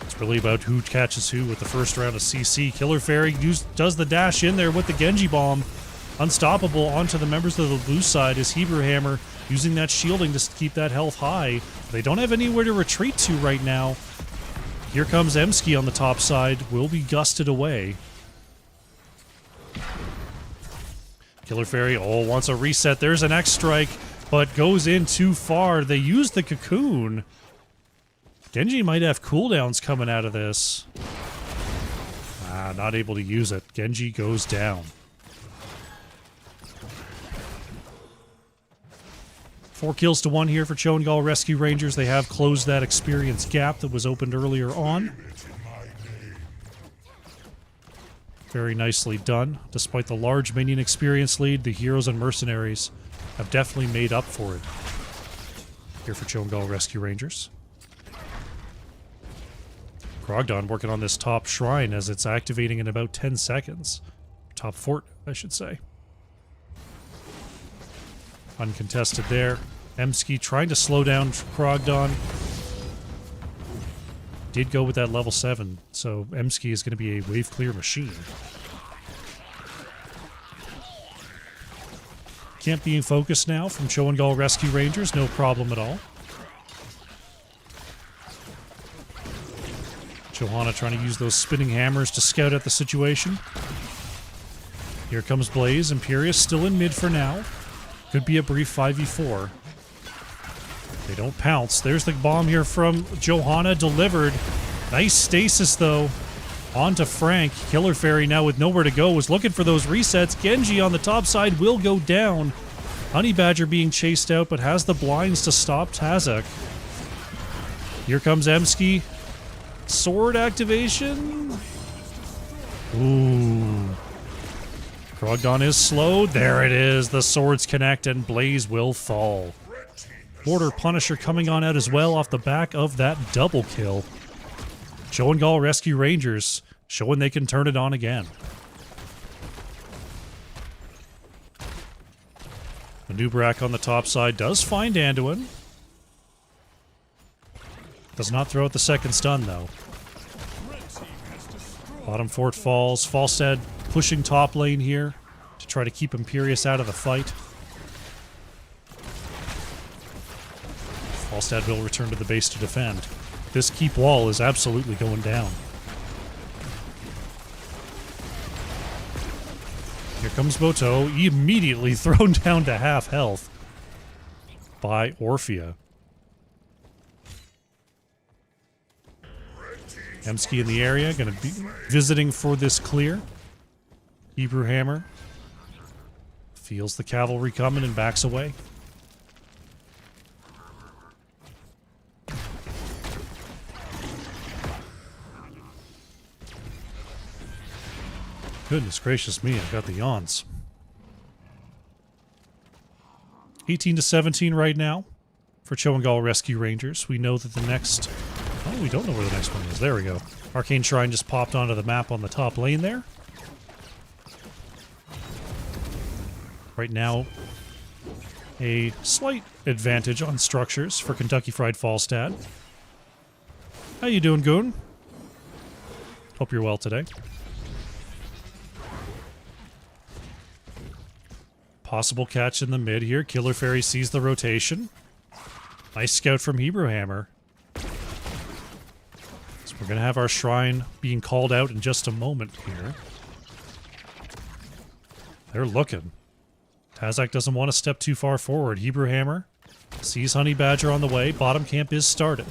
It's really about who catches who with the first round of CC. Killer Fairy does the dash in there with the Genji Bomb. Unstoppable onto the members of the blue side is Hebrew Hammer, using that shielding to keep that health high. They don't have anywhere to retreat to right now. Here comes Emski on the top side, will be gusted away. Killer Fairy, wants a reset. There's an X strike, but goes in too far. They use the Cocoon. Genji might have cooldowns coming out of this. Not able to use it. Genji goes down. 4 kills to 1 here for Gall Rescue Rangers. They have closed that experience gap that was opened earlier on. Very nicely done. Despite the large minion experience lead, the heroes and mercenaries have definitely made up for it. Here for Cho and Gall Rescue Rangers. Krogdon working on this top shrine as it's activating in about 10 seconds. Top fort, I should say. Uncontested there. Emsky trying to slow down Krogdon. Did go with that level 7, so Emsky is going to be a wave clear machine. Camp being focused now from Cho and Gall Rescue Rangers, no problem at all. Johanna trying to use those spinning hammers to scout out the situation. Here comes Blaze. Imperious still in mid for now. Could be a brief 5v4. They don't pounce. There's the bomb here from Johanna, delivered. Nice stasis, though. On to Frank. Killer Fairy now with nowhere to go was looking for those resets. Genji on the top side will go down. Honey Badger being chased out, but has the blinds to stop Tazak. Here comes Emsky. Sword activation. Ooh. Krogdon is slowed. There it is. The swords connect and Blaze will fall. Mortar Punisher coming on out as well off the back of that double kill. Cho and Gall Rescue Rangers showing they can turn it on again. Manubrak on the top side does find Anduin. Does not throw out the second stun though. Bottom fort falls. Falstad pushing top lane here to try to keep Imperious out of the fight. Falstad will return to the base to defend. This keep wall is absolutely going down. Here comes Boto, immediately thrown down to half health by Orphea. Emsky in the area, going to be visiting for this clear. Hebrew Hammer feels the cavalry coming and backs away. Goodness gracious me, I've got the yawns. 18 to 17 right now for Cho and Gall Rescue Rangers. We know that the next... Oh, we don't know where the next one is. There we go. Arcane Shrine just popped onto the map on the top lane there. Right now, a slight advantage on structures for Kentucky Fried Falstad. How you doing, Goon? Hope you're well today. Possible catch in the mid here. Killer Fairy sees the rotation. Nice scout from Hebrew Hammer. So we're going to have our shrine being called out in just a moment here. They're looking. Tazak doesn't want to step too far forward. Hebrew Hammer sees Honey Badger on the way. Bottom camp is started.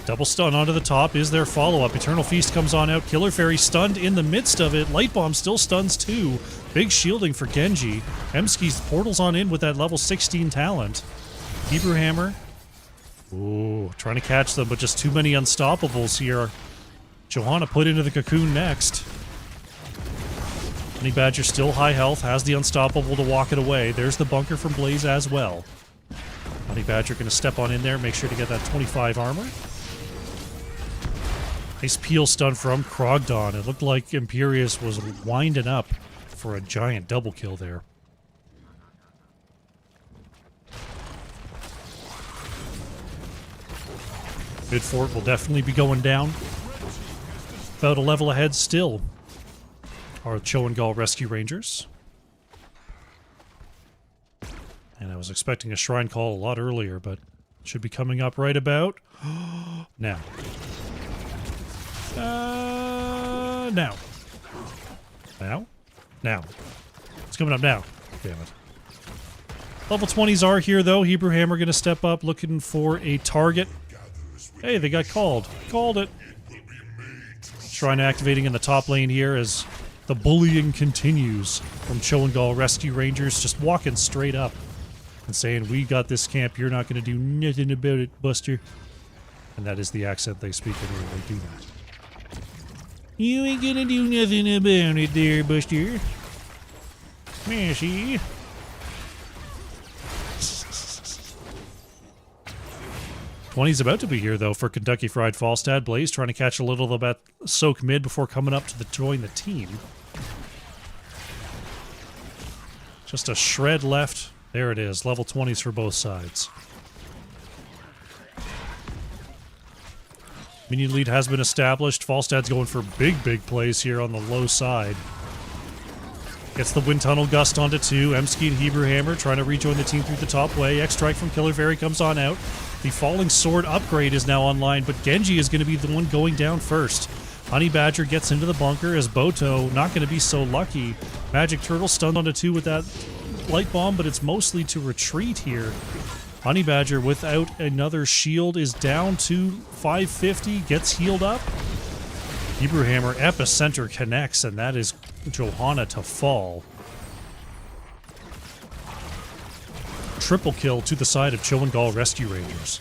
Double stun onto the top is their follow-up. Eternal Feast comes on out. Killer Fairy stunned in the midst of it. Light Bomb still stuns too. Big shielding for Genji. Emsky's portals on in with that level 16 talent. Hebrew Hammer. Ooh, trying to catch them, but just too many unstoppables here. Johanna put into the cocoon next. Honey Badger still high health, has the unstoppable to walk it away. There's the bunker from Blaze as well. Honey Badger going to step on in there, make sure to get that 25 armor. Nice peel stun from Krogdon. It looked like Imperious was winding up for a giant double kill there. Mid fort will definitely be going down. About a level ahead still are Cho and Gall Rescue Rangers. And I was expecting a shrine call a lot earlier, but it should be coming up right about now. Now. Now? Now. It's coming up now. Damn it. Level 20s are here, though. Hebrew Hammer going to step up, looking for a target. Hey, they got called. Called it. Shrine activating in the top lane here as the bullying continues from Cho and Gall Rescue Rangers, just walking straight up and saying, we got this camp, you're not going to do nothing about it, Buster. And that is the accent they speak when they do that. You ain't gonna do nothing about it there, Buster. Mashy. 20's about to be here, though, for Kentucky Fried Falstad. Blaze trying to catch a little of that soak mid before coming up to join the team. Just a shred left. There it is. Level 20s for both sides. Minion lead has been established. Falstad's going for big plays here on the low side. Gets the Wind Tunnel Gust onto 2. Emski and Hebrew Hammer trying to rejoin the team through the top way. X-Strike from Killer Fairy comes on out. The Falling Sword upgrade is now online, but Genji is going to be the one going down first. Honey Badger gets into the bunker as Boto not going to be so lucky. Magic Turtle stunned onto 2 with that light bomb, but it's mostly to retreat here. Honey Badger without another shield is down to 550, gets healed up. Hebrew Hammer Epicenter connects, and that is Johanna to fall. Triple kill to the side of Cho and Gall Rescue Rangers.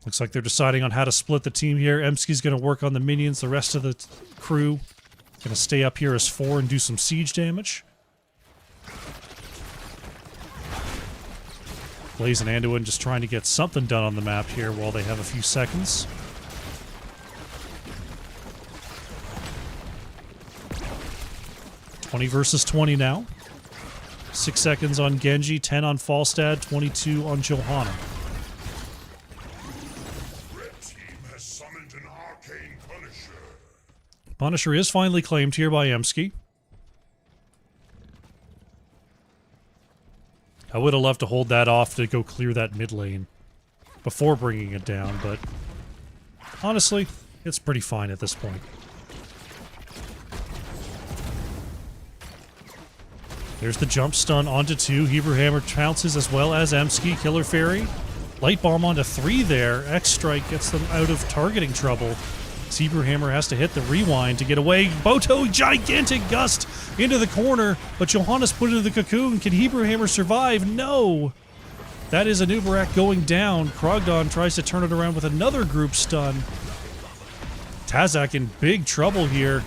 Looks like they're deciding on how to split the team here. Emski's going to work on the minions. The rest of the crew going to stay up here as 4 and do some siege damage. Blaze and Anduin just trying to get something done on the map here while they have a few seconds. $20 versus 20 now. 6 seconds on Genji, 10 on Falstad, 22 on Johanna. Red team has summoned an arcane Punisher. Punisher is finally claimed here by Emski. I would have loved to hold that off to go clear that mid lane before bringing it down, but honestly, it's pretty fine at this point. There's the jump stun onto 2. Hebrew Hammer pounces as well as Emski. Killer Fairy. Light Bomb onto 3 there. X-Strike gets them out of targeting trouble. Hebrew Hammer has to hit the rewind to get away. Boto, gigantic gust into the corner, but Johanna's put into the cocoon. Can Hebrew Hammer survive? No! That is Anubarak going down. Krogdon tries to turn it around with another group stun. Tazak in big trouble here.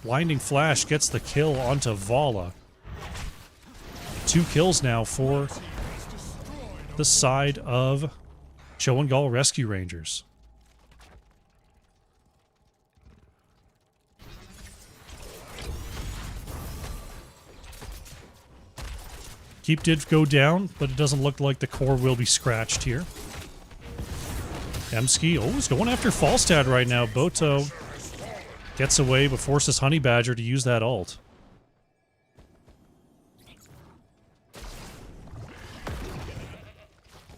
Blinding Flash gets the kill onto Vala. 2 kills now for the side of Cho and Gall Rescue Rangers. Keep did go down, but it doesn't look like the core will be scratched here. Emski, he's going after Falstad right now. Boto gets away, but forces Honey Badger to use that ult.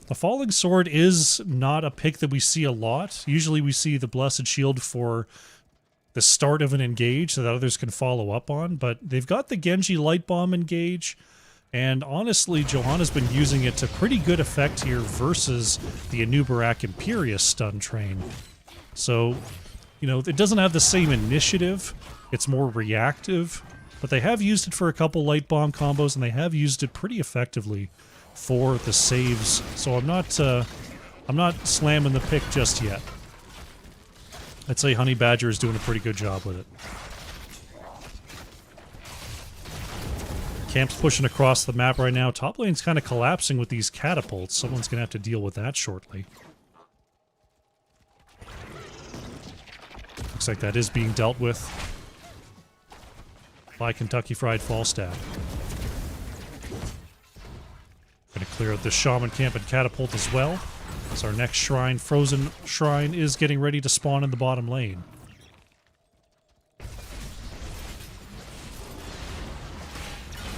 The Falling Sword is not a pick that we see a lot. Usually we see the Blessed Shield for the start of an engage so that others can follow up on, but they've got the Genji Light Bomb engage. And honestly, Johanna's been using it to pretty good effect here versus the Anubarak Imperius stun train. So, you know, it doesn't have the same initiative. It's more reactive. But they have used it for a couple light bomb combos, and they have used it pretty effectively for the saves. So I'm not slamming the pick just yet. I'd say Honey Badger is doing a pretty good job with it. Camp's pushing across the map right now. Top lane's kind of collapsing with these catapults. Someone's going to have to deal with that shortly. Looks like that is being dealt with by Kentucky Fried Falstad. Going to clear out the Shaman Camp and catapult as well. As our next shrine, Frozen Shrine, is getting ready to spawn in the bottom lane.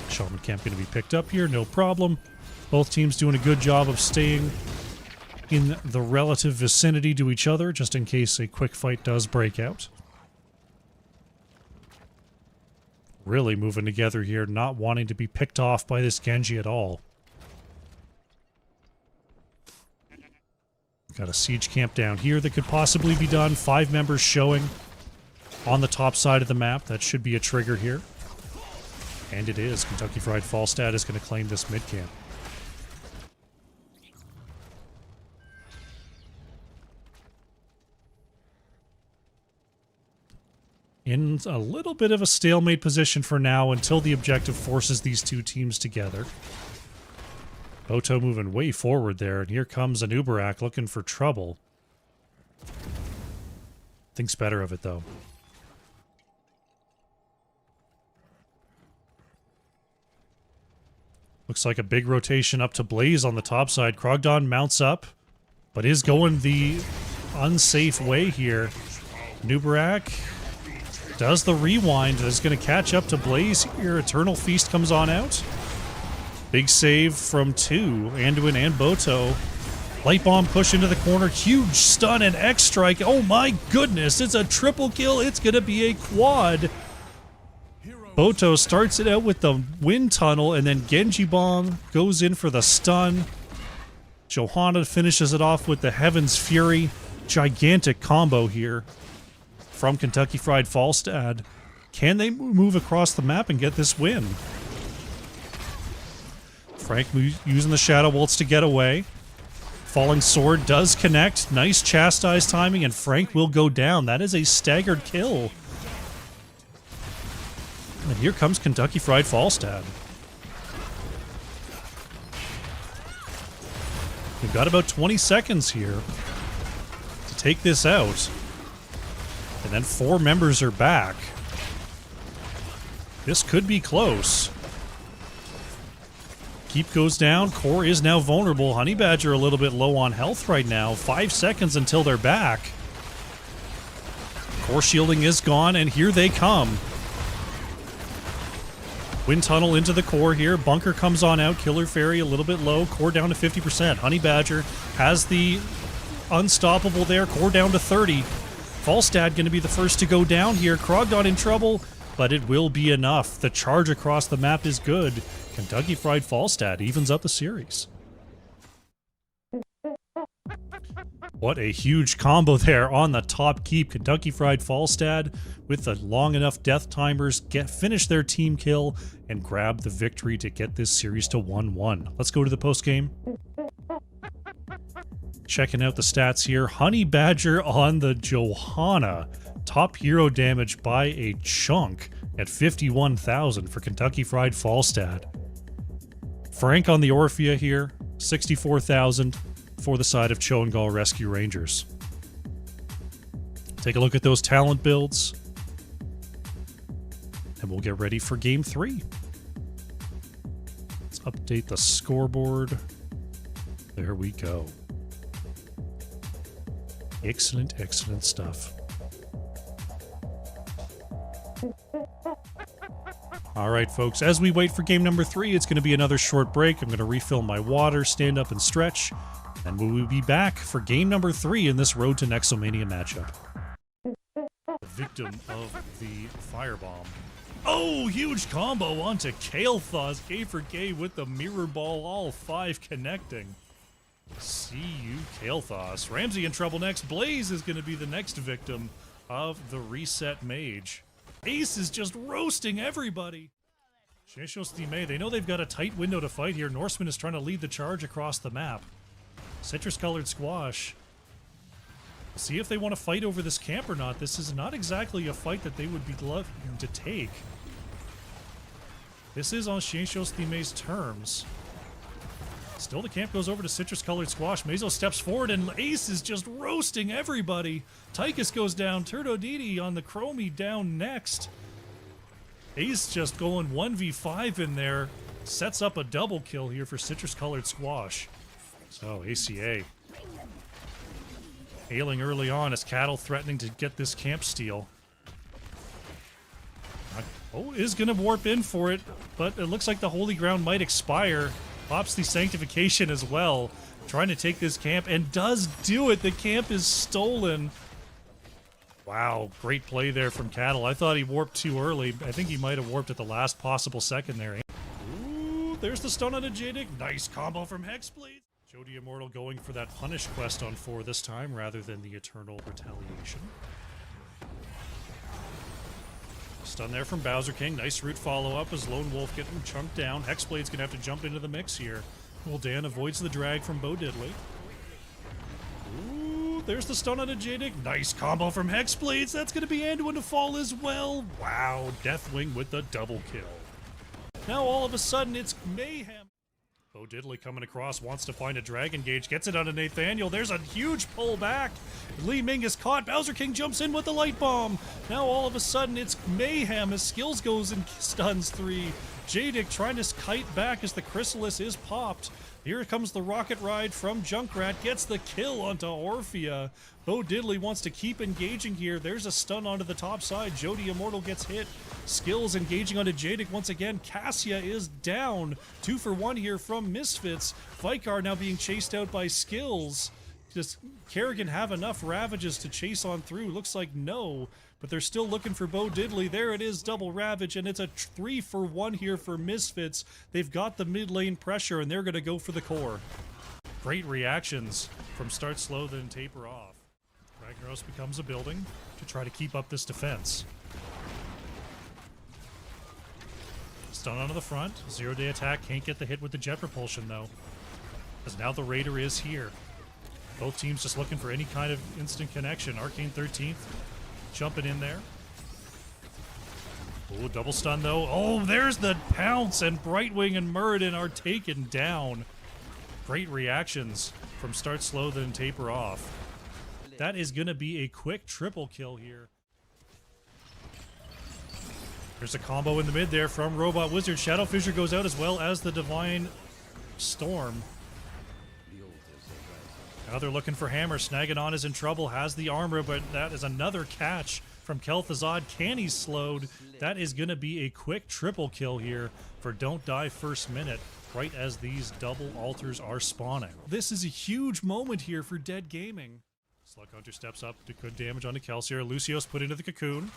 Shaman Camp going to be picked up here, no problem. Both teams doing a good job of staying in the relative vicinity to each other, just in case a quick fight does break out. Really moving together here, not wanting to be picked off by this Genji at all. Got a siege camp down here that could possibly be done. 5 members showing on the top side of the map. That should be a trigger here. And it is. Kentucky Fried Falstad is going to claim this mid-camp. In a little bit of a stalemate position for now until the objective forces these two teams together. Boto moving way forward there, and here comes an Uberak looking for trouble. Thinks better of it, though. Looks like a big rotation up to Blaze on the top side. Krogdon mounts up, but is going the unsafe way here. Nubarak does the rewind. Is going to catch up to Blaze here. Eternal Feast comes on out. Big save from two, Anduin and Boto. Light Bomb push into the corner. Huge stun and X strike. Oh my goodness, it's a triple kill. It's going to be a quad. Boto starts it out with the wind tunnel, and then Genji Bomb goes in for the stun. Johanna finishes it off with the Heaven's Fury. Gigantic combo here from Kentucky Fried Falstad. Can they move across the map and get this win? Frank using the Shadow Waltz to get away. Falling Sword does connect. Nice chastise timing, and Frank will go down. That is a staggered kill. And here comes Kentucky Fried Falstad. We've got about 20 seconds here to take this out. And then 4 members are back. This could be close. Keep goes down. Core is now vulnerable. Honey Badger a little bit low on health right now. 5 seconds until they're back. Core shielding is gone, and here they come. Wind tunnel into the core here. Bunker comes on out. Killer Fairy a little bit low. Core down to 50%. Honey Badger has the unstoppable there. Core down to 30. Falstad going to be the first to go down here. Krogdon in trouble, but it will be enough. The charge across the map is good. Kentucky Fried Falstad evens up the series. What a huge combo there on the top keep. Kentucky Fried Falstad with the long enough death timers finish their team kill and grab the victory to get this series to 1-1. Let's go to the post game. Checking out the stats here. Honey Badger on the Johanna. Top hero damage by a chunk at 51,000 for Kentucky Fried Falstad. Frank on the Orphea here, 64,000 for the side of Cho and Gall Rescue Rangers. Take a look at those talent builds, and we'll get ready for Game 3. Let's update the scoreboard. There we go. Excellent, excellent stuff. All right, folks, as we wait for game number 3, it's going to be another short break. I'm going to refill my water, stand up and stretch, and we will be back for game number 3 in this Road to Nexomania matchup. The victim of the firebomb. Oh, huge combo onto Kael'thas. K for K with the mirror ball, all 5 connecting. See you, Kael'thas. Ramsey in trouble next. Blaze is going to be the next victim of the reset mage. Ace is just roasting everybody. They know they've got a tight window to fight here. Norseman is trying to lead the charge across the map. Citrus-colored squash. See if they want to fight over this camp or not. This is not exactly a fight that they would be loving to take. This is on Shenshos Thime's terms. Still, the camp goes over to Citrus-colored squash. Mazo steps forward, and Ace is just roasting everybody. Tychus goes down. Turdodidi on the Chromie down next. Ace just going 1v5 in there. Sets up a double kill here for Citrus-colored squash. So, ACA. Ailing early on as Cattle threatening to get this camp steal. Oh, is going to warp in for it, but it looks like the Holy Ground might expire. Pops the Sanctification as well, trying to take this camp, and does do it. The camp is stolen. Wow, great play there from Cattle. I thought he warped too early. I think he might have warped at the last possible second there. Ooh, there's the stun on a Jadik. Nice combo from Hexblade. Jody Immortal going for that punish quest on 4 this time, rather than the Eternal Retaliation. Stun there from Bowser King. Nice root follow-up as Lone Wolf getting chunked down. Hexblade's going to have to jump into the mix here. Well, Dan avoids the drag from Bo Diddley. Ooh, there's the stun on a Jadik. Nice combo from Hexblades. That's going to be Anduin to fall as well. Wow, Deathwing with the double kill. Now all of a sudden it's mayhem. Bo Diddley coming across, wants to find a Dragon Gauge, gets it onto Nathaniel. There's a huge pull back. Li Ming is caught. Bowser King jumps in with the light bomb. Now all of a sudden it's mayhem as Skills goes and stuns 3. Jadik trying to kite back as the Chrysalis is popped. Here comes the rocket ride from Junkrat, gets the kill onto Orphea. Bo Diddley wants to keep engaging here. There's a stun onto the top side. Jody Immortal gets hit. Skills engaging onto Jadik once again. Cassia is down. 2 for 1 here from Misfits. Vikar now being chased out by Skills. Does Kerrigan have enough Ravages to chase on through? Looks like no, but they're still looking for Bo Diddley. There it is, double Ravage, and it's a 3 for 1 here for Misfits. They've got the mid lane pressure, and they're going to go for the core. Great reactions from start slow, then taper off. Ragnaros becomes a building to try to keep up this defense. Stun onto the front. 0-day attack, can't get the hit with the jet propulsion, though, as now the Raider is here. Both teams just looking for any kind of instant connection. Arcane 13th jumping in there. Oh, double stun though. Oh, there's the pounce, and Brightwing and Muradin are taken down. Great reactions from start slow, then taper off. That is going to be a quick triple kill here. There's a combo in the mid there from Robot Wizard. Shadow Fissure goes out as well as the Divine Storm. Now they're looking for Hammer. Snaganon is in trouble, has the armor, but that is another catch from Kel'Thuzad. Canny's slowed. That is going to be a quick triple kill here for Don't Die first minute, right as these double altars are spawning. This is a huge moment here for Dead Gaming. Slug Hunter steps up to good damage onto Kelsier. Lucio's put into the cocoon.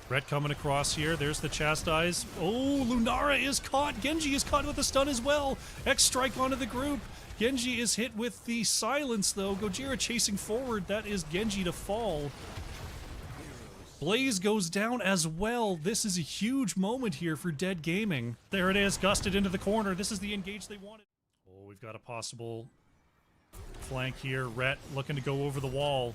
Brett coming across here. There's the Chastise. Oh, Lunara is caught. Genji is caught with a stun as well. X-Strike onto the group. Genji is hit with the silence, though. Gojira chasing forward. That is Genji to fall. Blaze goes down as well. This is a huge moment here for Dead Gaming. There it is, gusted into the corner. This is the engage they wanted. Oh, we've got a possible flank here. Rhett looking to go over the wall.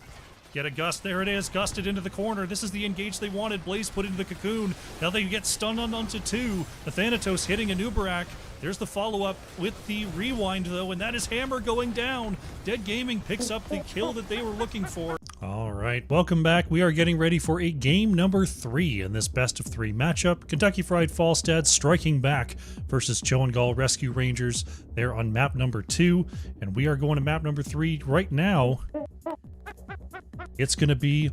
Get a gust. There it is, gusted into the corner. This is the engage they wanted. Blaze put into the cocoon. Now they get stunned onto 2. The Thanatos hitting a Nubarak. There's the follow-up with the rewind, though, and that is Hammer going down. Dead Gaming picks up the kill that they were looking for. All right, welcome back. We are getting ready for a game number 3 in this best-of-3 matchup. Kentucky Fried Falstad striking back versus Cho and Gall Rescue Rangers. They're on map number 2, and we are going to map number 3 right now. It's going to be...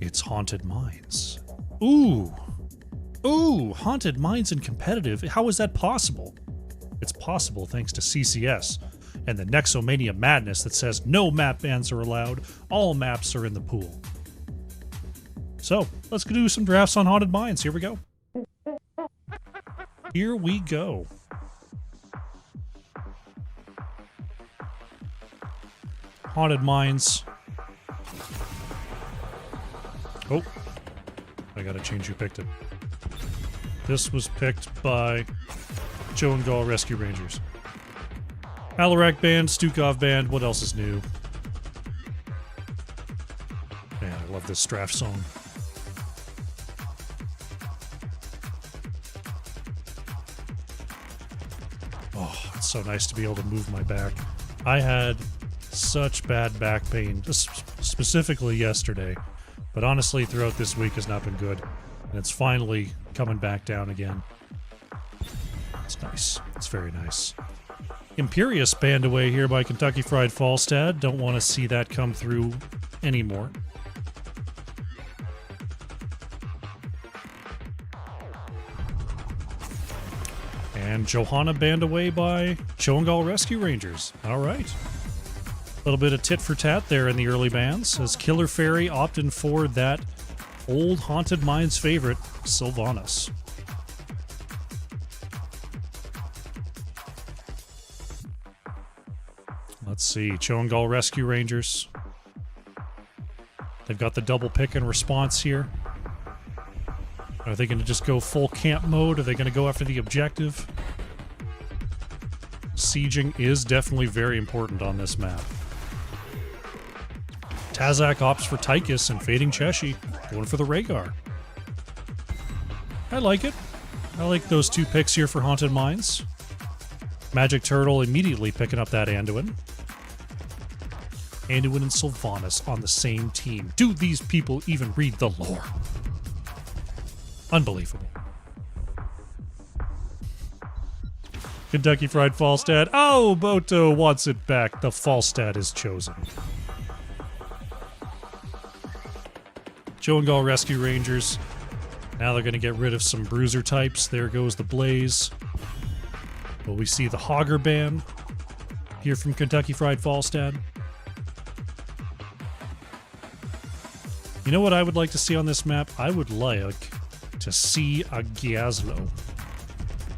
it's Haunted Mines. Ooh. Ooh, Haunted Mines in competitive. How is that possible? It's possible thanks to CCS and the Nexomania madness that says no map bans are allowed, all maps are in the pool. So, let's do some drafts on Haunted Mines. Here we go. Here we go. Haunted Mines. Oh, I gotta change who picked it. This was picked by Joe and Gall Rescue Rangers. Alarak Band, Stukov Band, what else is new? Man, I love this draft song. Oh, it's so nice to be able to move my back. I had such bad back pain, just specifically yesterday, but honestly throughout this week has not been good, and it's finally coming back down again. It's nice. It's very nice. Imperious banned away here by Kentucky Fried Falstad. Don't want to see that come through anymore. And Johanna banned away by Cho and Gall Rescue Rangers. All right. A little bit of tit for tat there in the early bans, as Killer Fairy opting for that old Haunted Mines favorite, Sylvanas. Let's see, Cho and Gall Rescue Rangers. They've got the double pick and response here. Are they going to just go full camp mode? Are they going to go after the objective? Sieging is definitely very important on this map. Tazak opts for Tychus and Fading Cheshi, going for the Rhaegar. I like it. I like those two picks here for Haunted Mines. Magic Turtle immediately picking up that Anduin. Anduin and Sylvanas on the same team. Do these people even read the lore? Unbelievable. Kentucky Fried Falstad. Oh, Boto wants it back. The Falstad is chosen. Joe and Gall Rescue Rangers. Now they're going to get rid of some bruiser types. There goes the Blaze. Will we see the Hogger ban here from Kentucky Fried Falstad? You know what I would like to see on this map? I would like to see a Gazlo.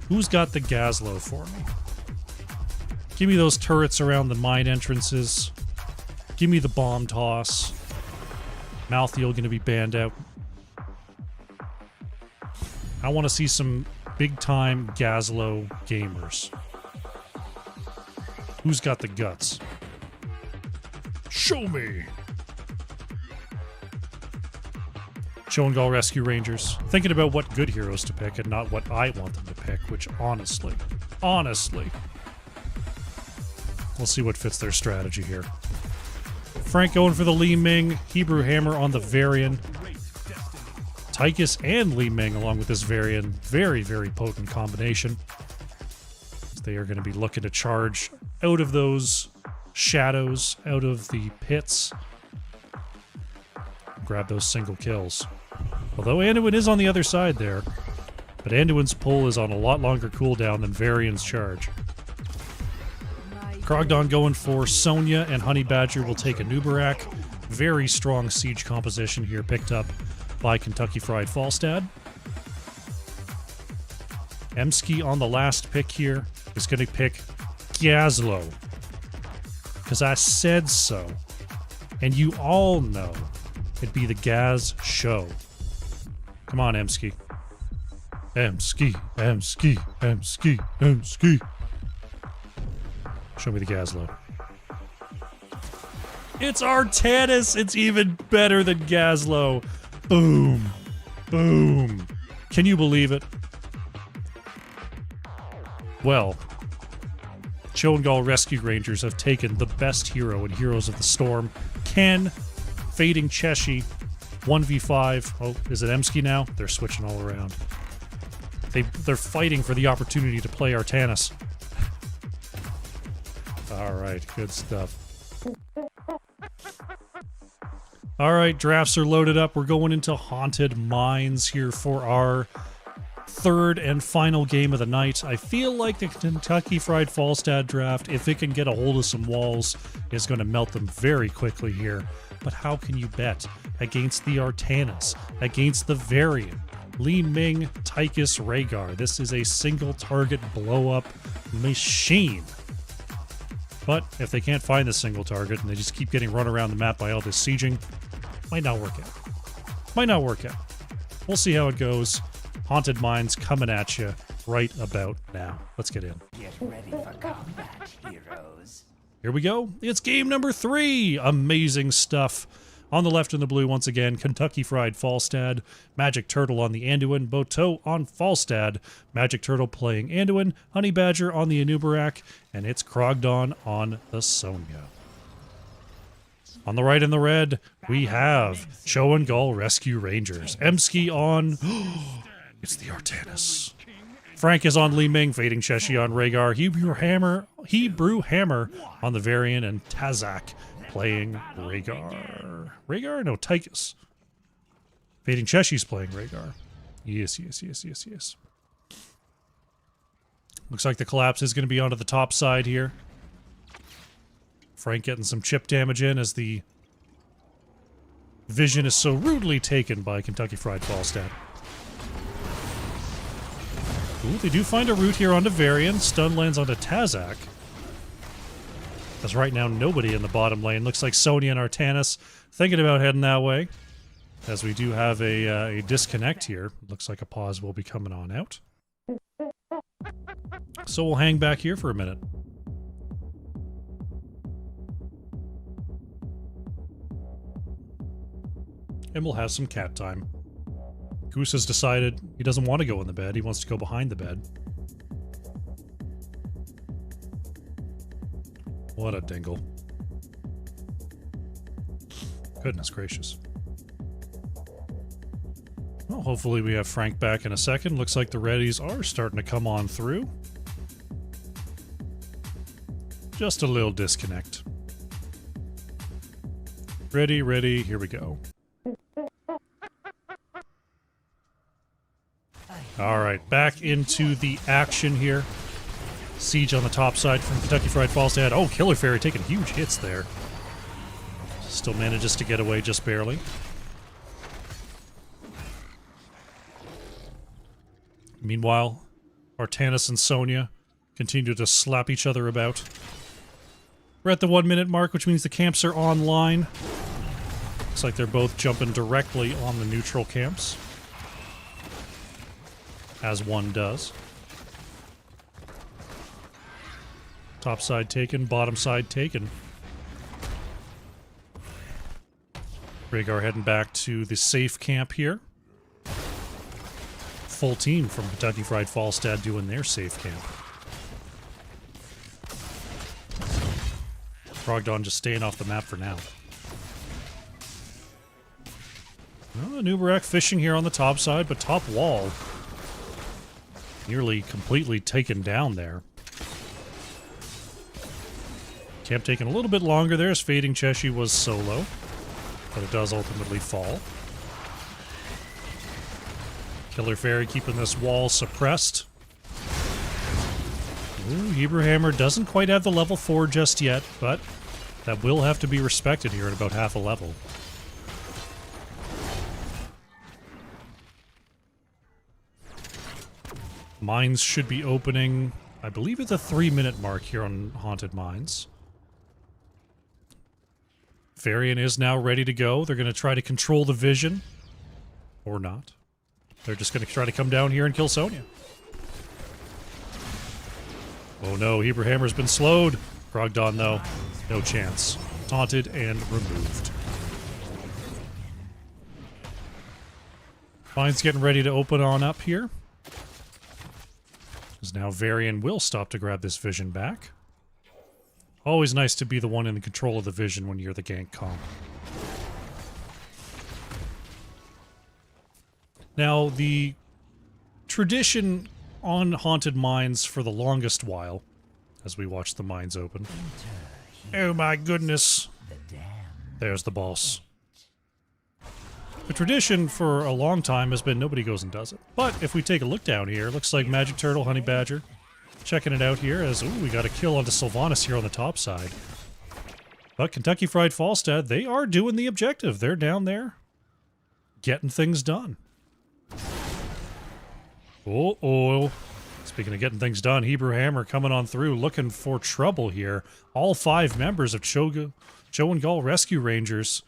Who's got the Gazlo for me? Give me those turrets around the mine entrances. Give me the bomb toss. Malthael going to be banned out. I want to see some big-time Gazlo gamers. Who's got the guts? Show me! Joe and Gall Rescue Rangers. Thinking about what good heroes to pick and not what I want them to pick, which honestly, we'll see what fits their strategy here. Frank going for the Li Ming, Hebrew Hammer on the Varian. Tychus and Li Ming along with this Varian. Very, very potent combination. They are going to be looking to charge out of those shadows, out of the pits. Grab those single kills. Although Anduin is on the other side there. But Anduin's pull is on a lot longer cooldown than Varian's charge. Krogdon going for Sonya, and Honey Badger will take a Nubarak. Very strong siege composition here picked up by Kentucky Fried Falstad. Emsky on the last pick here is going to pick Gazlo. Because I said so. And you all know it'd be the Gaz show. Come on, Emsky. Emsky, Emsky, Emsky, Emsky. Show me the Gazlo. It's Artanis! It's even better than Gazlo. Boom. Boom. Can you believe it? Well, Joe and Gall Rescue Rangers have taken the best hero in Heroes of the Storm. Ken, Fading Cheshi, 1v5. Oh, is it Emsky now? They're switching all around. They're fighting for the opportunity to play Artanis. Alright, good stuff. Alright, drafts are loaded up. We're going into Haunted Mines here for our third and final game of the night. I feel like the Kentucky Fried Falstad draft, if it can get a hold of some walls, is going to melt them very quickly here. But how can you bet against the Artanis, against the Varian, Li Ming, Tychus, Rhaegar? This is a single target blow-up machine. But if they can't find the single target and they just keep getting run around the map by all this sieging, might not work out. Might not work out. We'll see how it goes. Haunted Mines coming at you right about now. Let's get in. Get ready for combat, heroes. Here we go. It's game number 3. Amazing stuff. On the left in the blue, once again, Kentucky Fried Falstad. Magic Turtle on the Anduin. Boto on Falstad. Magic Turtle playing Anduin. Honey Badger on the Anubarak. And it's Krogdon on the Sonya. On the right in the red, we have Joe and Gall Rescue Rangers. Emsky on... it's the Artanis. Frank is on Li Ming, Fading Cheshi on Rhaegar. Hebrew Hammer on the Varian, and Tazak playing Rhaegar. Rhaegar? No, Tychus. Fading Cheshi's playing Rhaegar. Yes, yes, yes, yes, yes. Looks like the collapse is going to be onto the top side here. Frank getting some chip damage in as the vision is so rudely taken by Kentucky Fried Falstad. Ooh, they do find a route here onto Varian. Stun lands onto Tazak. Because right now, nobody in the bottom lane. Looks like Sonya and Artanis thinking about heading that way. As we do have a disconnect here. Looks like a pause will be coming on out. So we'll hang back here for a minute. and we'll have some cat time. Goose has decided he doesn't want to go in the bed. He wants to go behind the bed. What a dingle. Goodness gracious. Well, hopefully we have Frank back in a second. Looks like the readies are starting to come on through. Just a little disconnect. Ready, ready, here we go. Alright, back into the action here. Siege on the top side from Kentucky Fried Falstad. Oh, Killer Fairy taking huge hits there. Still manages to get away just barely. Meanwhile, Artanis and Sonya continue to slap each other about. We're at the 1 minute mark, which means the camps are online. Looks like they're both jumping directly on the neutral camps. As one does. Top side taken, bottom side taken. Rhaegar heading back to the safe camp here. Full team from Kentucky Fried Falstad doing their safe camp. Brogdon just staying off the map for now. Well, Nubarak fishing here on the top side, but top wall nearly completely taken down there. Camp taking a little bit longer there as Fading Cheshi was solo, but it does ultimately fall. Killer Fairy keeping this wall suppressed. Ooh, Hebrew Hammer doesn't quite have the level 4 just yet, but that will have to be respected here at about half a level. Mines should be opening, I believe, at the 3 minute mark here on Haunted Mines. Varian is now ready to go. They're going to try to control the vision. Or not. They're just going to try to come down here and kill Sonya. Oh no, Hebrew Hammer's been slowed. Brogdon, though, no chance. Taunted and removed. Mine's getting ready to open on up here. Because now Varian will stop to grab this vision back. Always nice to be the one in control of the vision when you're the gank comp. Now, the tradition on Haunted Mines for the longest while, as we watch the mines open. Oh my goodness. There's the boss. The tradition for a long time has been nobody goes and does it. But if we take a look down here, looks like Magic Turtle, Honey Badger, checking it out here as, ooh, we got a kill onto Sylvanas here on the top side. But Kentucky Fried Falstad, they are doing the objective. They're down there getting things done. Uh-oh. Speaking of getting things done, Hebrew Hammer coming on through, looking for trouble here. All 5 members of Joe and Gall Rescue Rangers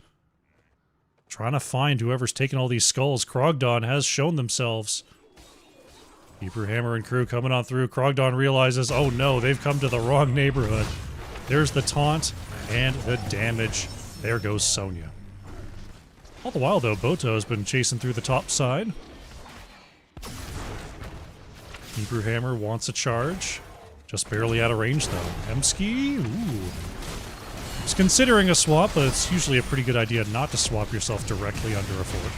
trying to find whoever's taking all these skulls. Krogdon has shown themselves. Hebrew Hammer and crew coming on through. Krogdon realizes, oh no, they've come to the wrong neighborhood. There's the taunt and the damage. There goes Sonya. All the while, though, Boto has been chasing through the top side. Hebrew Hammer wants a charge. Just barely out of range, though. Emski? Ooh. It's considering a swap, but it's usually a pretty good idea not to swap yourself directly under a fort.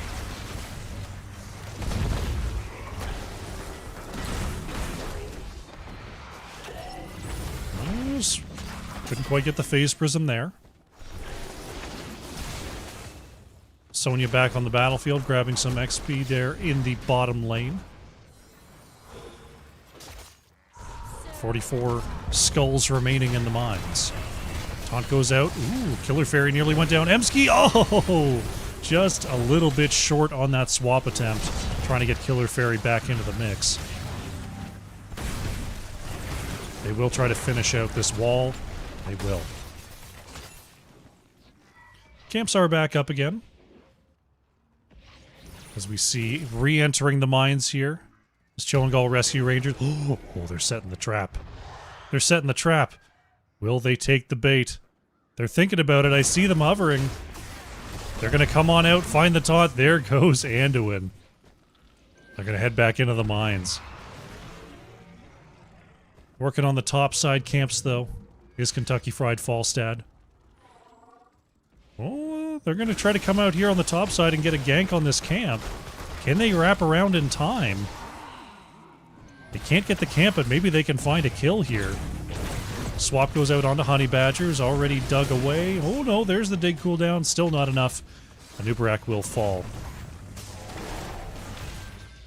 Couldn't quite get the phase prism there. Sonya back on the battlefield, grabbing some XP there in the bottom lane. 44 skulls remaining in the mines. Taunt goes out. Ooh, Killer Fairy nearly went down. Emski, oh! Just a little bit short on that swap attempt, trying to get Killer Fairy back into the mix. They will try to finish out this wall. They will. Camps are back up again. As we see re-entering the mines here. This Joe and Gall Rescue Rangers. Oh, they're setting the trap. They're setting the trap. Will they take the bait? They're thinking about it. I see them hovering. They're going to come on out, find the taunt. There goes Anduin. They're going to head back into the mines. Working on the top side camps, though, is Kentucky Fried Falstad. Oh, they're going to try to come out here on the top side and get a gank on this camp. Can they wrap around in time? They can't get the camp, but maybe they can find a kill here. Swap goes out onto Honey Badgers, already dug away. Oh no, there's the dig cooldown. Still not enough. Anubarak will fall.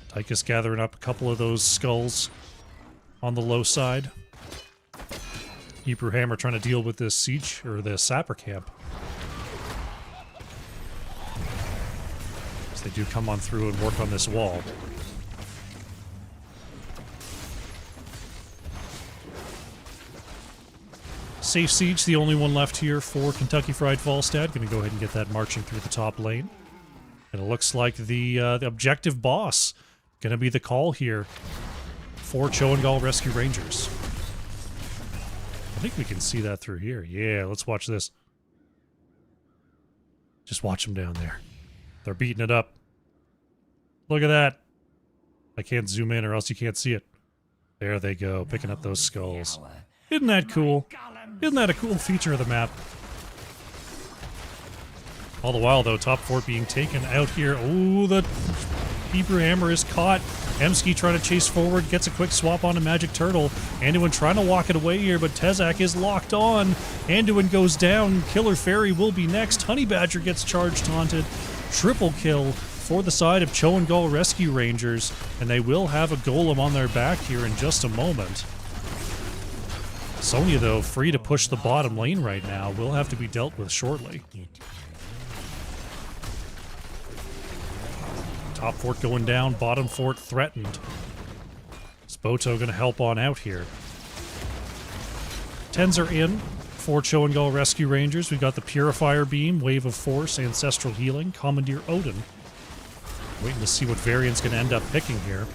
Tychus gathering up a couple of those skulls on the low side. Hebrew Hammer trying to deal with this siege, or the sapper camp. So they do come on through and work on this wall. Safe Siege, the only one left here for Kentucky Fried Falstad. Gonna go ahead and get that marching through the top lane. And it looks like the objective boss gonna be the call here for Cho and Gall Rescue Rangers. I think we can see that through here. Yeah, let's watch this. Just watch them down there. They're beating it up. Look at that. I can't zoom in or else you can't see it. There they go, picking up those skulls. Isn't that cool? Isn't that a cool feature of the map? All the while, though, top fort being taken out here. Oh, the Hebrew Hammer is caught. Emsky trying to chase forward, gets a quick swap on a Magic Turtle. Anduin trying to walk it away here, but Tezak is locked on. Anduin goes down. Killer Fairy will be next. Honey Badger gets charged, taunted. Triple kill for the side of Cho and Gall Rescue Rangers, and they will have a golem on their back here in just a moment. Sonya, though, free to push the bottom lane right now, will have to be dealt with shortly. Top fort going down, bottom fort threatened. Is Boto going to help on out here? 10s are in for Cho and Gall Rescue Rangers. We've got the Purifier Beam, Wave of Force, Ancestral Healing, Commandeer Odin. Waiting to see what variant's going to end up picking here.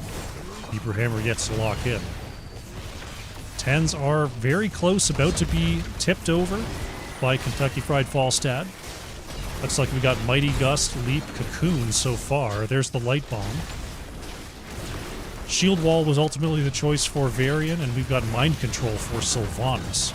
Hebrew Hammer gets to lock in. 10s are very close, about to be tipped over by Kentucky Fried Falstad. Looks like we got Mighty Gust, Leap, Cocoon so far. There's the Light Bomb. Shield Wall was ultimately the choice for Varian, and we've got Mind Control for Sylvanas.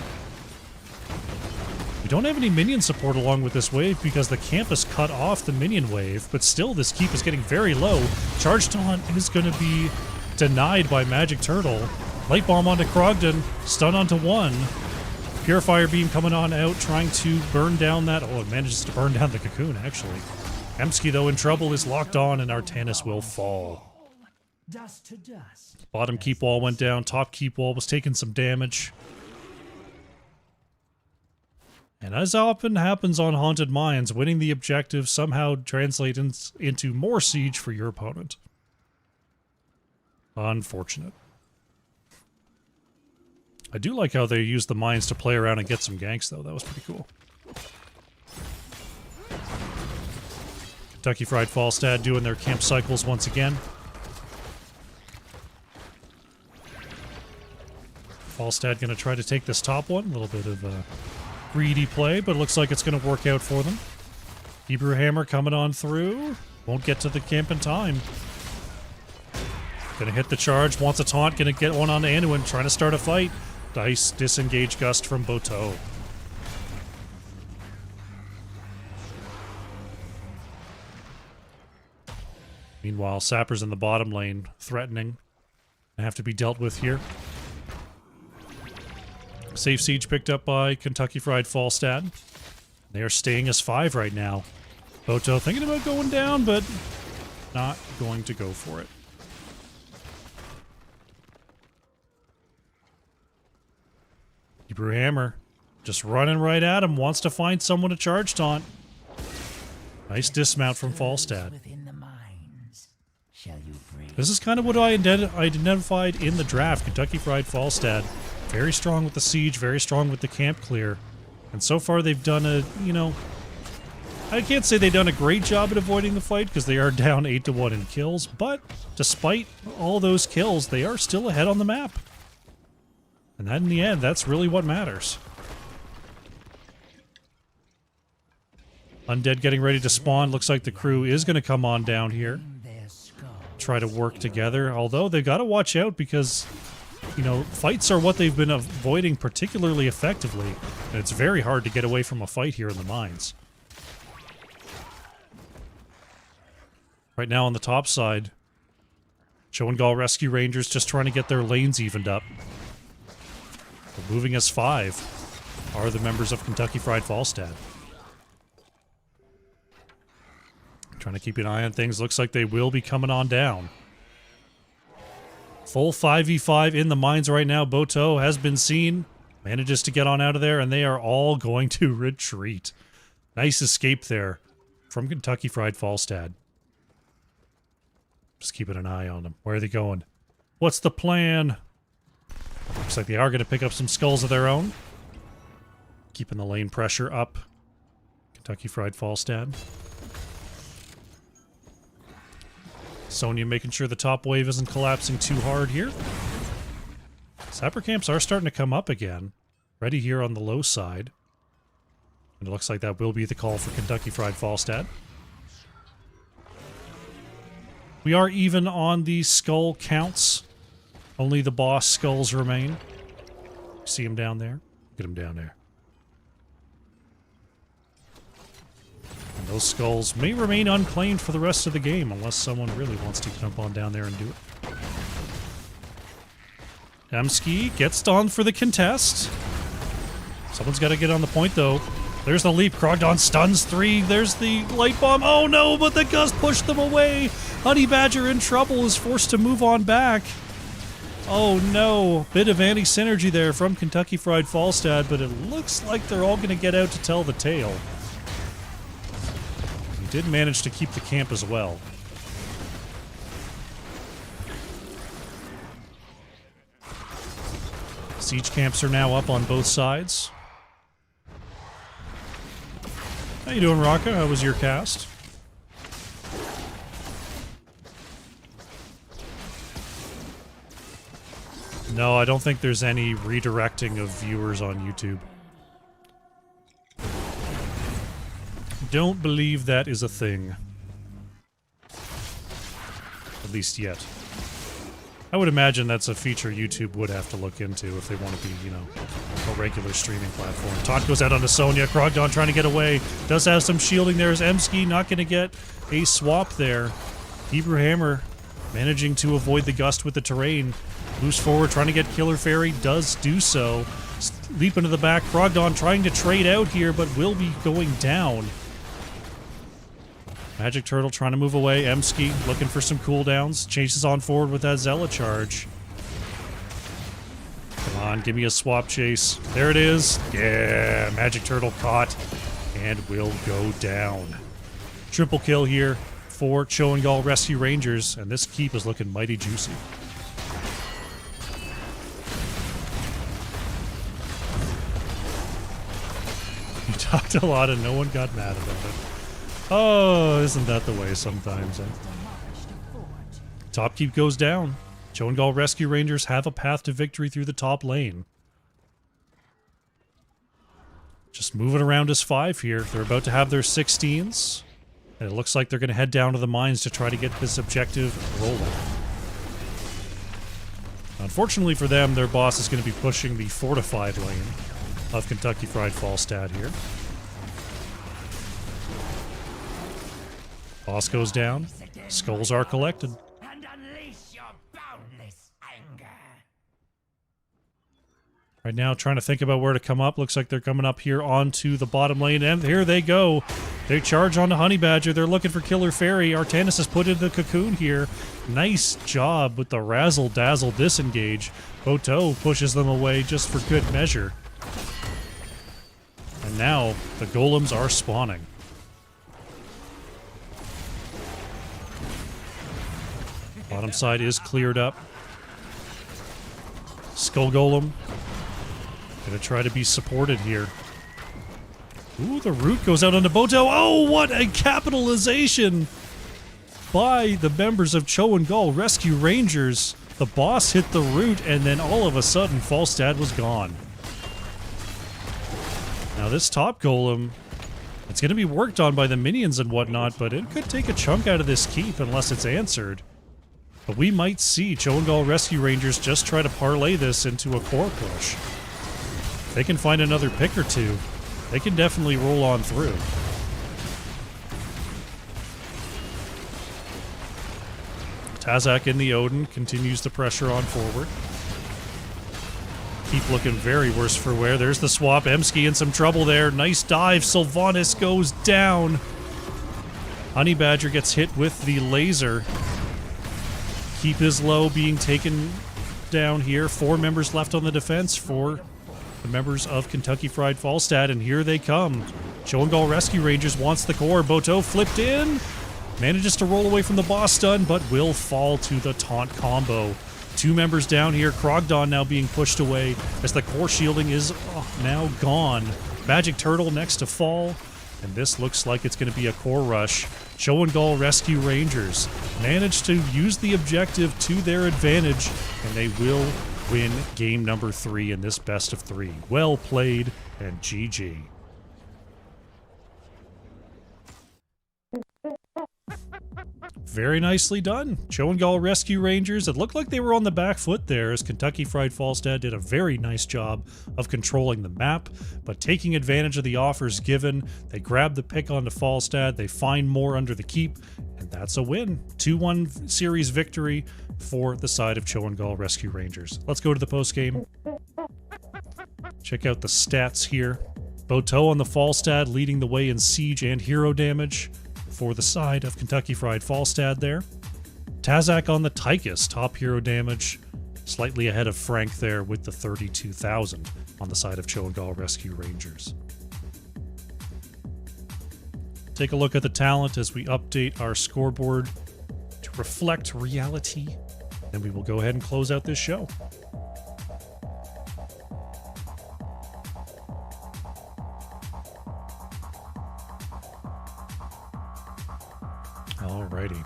We don't have any minion support along with this wave because the campus cut off the minion wave, but still this keep is getting very low. Charge Taunt is going to be denied by Magic Turtle. Light Bomb onto Krogden, stun onto one. Purifier Beam coming on out, trying to burn down that. Oh, it manages to burn down the cocoon, actually. Emsky, though, in trouble, is locked on, and Artanis will fall. Dust to dust. Bottom keep wall went down, top keep wall was taking some damage. And as often happens on Haunted Mines, winning the objective somehow translates into more siege for your opponent. Unfortunate. I do like how they use the mines to play around and get some ganks, though. That was pretty cool. Kentucky Fried Falstad doing their camp cycles once again. Falstad going to try to take this top one. A little bit of a greedy play, but it looks like it's going to work out for them. Hebrew Hammer coming on through. Won't get to the camp in time. Gonna hit the charge. Wants a taunt. Gonna get one on Anduin. Trying to start a fight. Dice disengage gust from Boto. Meanwhile, Sappers in the bottom lane, threatening. Have to be dealt with here. Safe Siege picked up by Kentucky Fried Falstad. They are staying as 5 right now. Boto thinking about going down, but not going to go for it. Hebrew Hammer just running right at him, wants to find someone to charge taunt. Nice dismount from Falstad. This is kind of what I identified in the draft. Kentucky Fried Falstad. Very strong with the siege, very strong with the camp clear. And so far they've done a, I can't say they've done a great job at avoiding the fight because they are down 8-1 in kills, but despite all those kills, they are still ahead on the map. And that, in the end, that's really what matters. Undead getting ready to spawn. Looks like the crew is going to come on down here. Their skull. Try to work together. Although they've got to watch out because, you know, fights are what they've been avoiding particularly effectively. And it's very hard to get away from a fight here in the mines. Right now on the top side, Cho and Gall Rescue Rangers just trying to get their lanes evened up. But moving as 5 are the members of Kentucky Fried Falstad. Trying to keep an eye on things. Looks like they will be coming on down. Full 5v5 in the mines right now. Boto has been seen. Manages to get on out of there, and they are all going to retreat. Nice escape there from Kentucky Fried Falstad. Just keeping an eye on them. Where are they going? What's the plan? Looks like they are going to pick up some skulls of their own. Keeping the lane pressure up. Kentucky Fried Falstad. Sonya making sure the top wave isn't collapsing too hard here. Sapper camps are starting to come up again. Ready here on the low side. And it looks like that will be the call for Kentucky Fried Falstad. We are even on the skull counts. Only the boss skulls remain. See him down there? Get him down there. And those skulls may remain unclaimed for the rest of the game unless someone really wants to jump on down there and do it. Emski gets on for the contest. Someone's got to get on the point, though. There's the leap. Krogdon stuns 3. There's the light bomb. Oh, no, but the gust pushed them away. Honey Badger in trouble is forced to move on back. Oh, no. Bit of anti-synergy there from Kentucky Fried Falstad, but it looks like they're all going to get out to tell the tale. He did manage to keep the camp as well. Siege camps are now up on both sides. How you doing, Raka? How was your cast? No, I don't think there's any redirecting of viewers on YouTube. Don't believe that is a thing. At least yet. I would imagine that's a feature YouTube would have to look into if they want to be, you know, a regular streaming platform. Taunt goes out onto Sonya. Krogdon trying to get away. Does have some shielding there. Is Emski not going to get a swap there? Hebrew Hammer managing to avoid the gust with the terrain. Moves forward, trying to get Killer Fairy. Does do so. Leap into the back. Krogdon trying to trade out here, but will be going down. Magic Turtle trying to move away. Emski looking for some cooldowns. Chases on forward with that Zealot charge. Come on, give me a swap chase. There it is. Yeah, Magic Turtle caught and will go down. Triple kill here for Cho and Gall Rescue Rangers, and this keep is looking mighty juicy. You talked a lot and no one got mad about it. Oh, isn't that the way sometimes? Top keep goes down. Cho and Gall Rescue Rangers have a path to victory through the top lane. Just moving around as 5 here. They're about to have their 16s. And it looks like they're going to head down to the mines to try to get this objective rolling. Unfortunately for them, their boss is going to be pushing the fortified lane of Kentucky Fried Falstad here. Boss goes down. Skulls are collected. And unleash your boundless anger. Right now, trying to think about where to come up. Looks like they're coming up here onto the bottom lane, and here they go. They charge onto Honey Badger. They're looking for Killer Fairy. Artanis has put in the cocoon here. Nice job with the razzle-dazzle disengage. Boto pushes them away just for good measure. And now, the golems are spawning. Bottom side is cleared up. Skull Golem. Gonna try to be supported here. Ooh, the root goes out onto Boto. Oh, what a capitalization by the members of Cho and Gall Rescue Rangers. The boss hit the root, and then all of a sudden, Falstad was gone. Now this top golem It's going to be worked on by the minions and whatnot, but it could take a chunk out of this keep unless it's answered. But we might see Cho and Gall Rescue Rangers just try to parlay this into a core push. If they can find another pick or two, they can definitely roll on through. Tazak in the Odin continues the pressure on forward. Keep looking very worse for wear. There's the swap. Emsky in some trouble there. Nice dive. Sylvanas goes down. Honey Badger gets hit with the laser. Keep is low, being taken down here. 4 members left on the defense for the members of Kentucky Fried Falstad, and here they come. Cho and Gall Rescue Rangers wants the core. Boto flipped in. Manages to roll away from the boss stun, but will fall to the taunt combo. 2 members down here. Krogdon now being pushed away as the core shielding is now gone. Magic Turtle next to fall, and this looks like it's going to be a core rush. Cho and Gall Rescue Rangers managed to use the objective to their advantage, and they will win game number 3 in this best of 3. Well played, and GG. Very nicely done. Cho and Gall Rescue Rangers. It looked like they were on the back foot there as Kentucky Fried Falstad did a very nice job of controlling the map, but taking advantage of the offers given. They grab the pick onto Falstad, they find more under the keep, and that's a win. 2-1 series victory for the side of Cho and Gall Rescue Rangers. Let's go to the postgame. Check out the stats here. Boto on the Falstad leading the way in siege and hero damage for the side of Kentucky Fried Falstad there. Tazak on the Tychus, top hero damage, slightly ahead of Frank there with the 32,000 on the side of Cho and Gall Rescue Rangers. Take a look at the talent as we update our scoreboard to reflect reality, and we will go ahead and close out this show. Alrighty.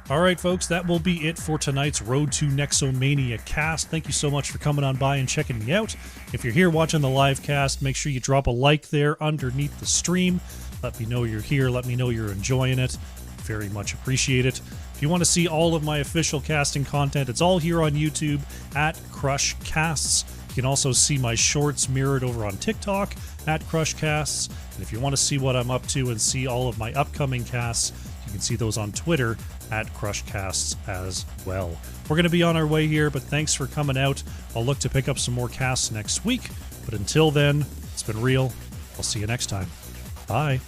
Alright, folks, that will be it for tonight's Road to Nexomania cast. Thank you so much for coming on by and checking me out. If you're here watching the live cast, make sure you drop a like there underneath the stream. Let me know you're here. Let me know you're enjoying it. Very much appreciate it. If you want to see all of my official casting content, it's all here on YouTube at Crush Casts. You can also see my shorts mirrored over on TikTok at Crush Casts. And if you want to see what I'm up to and see all of my upcoming casts, you can see those on Twitter at Crush Casts as well. We're going to be on our way here, but thanks for coming out. I'll look to pick up some more casts next week. But until then, it's been real. I'll see you next time. Bye.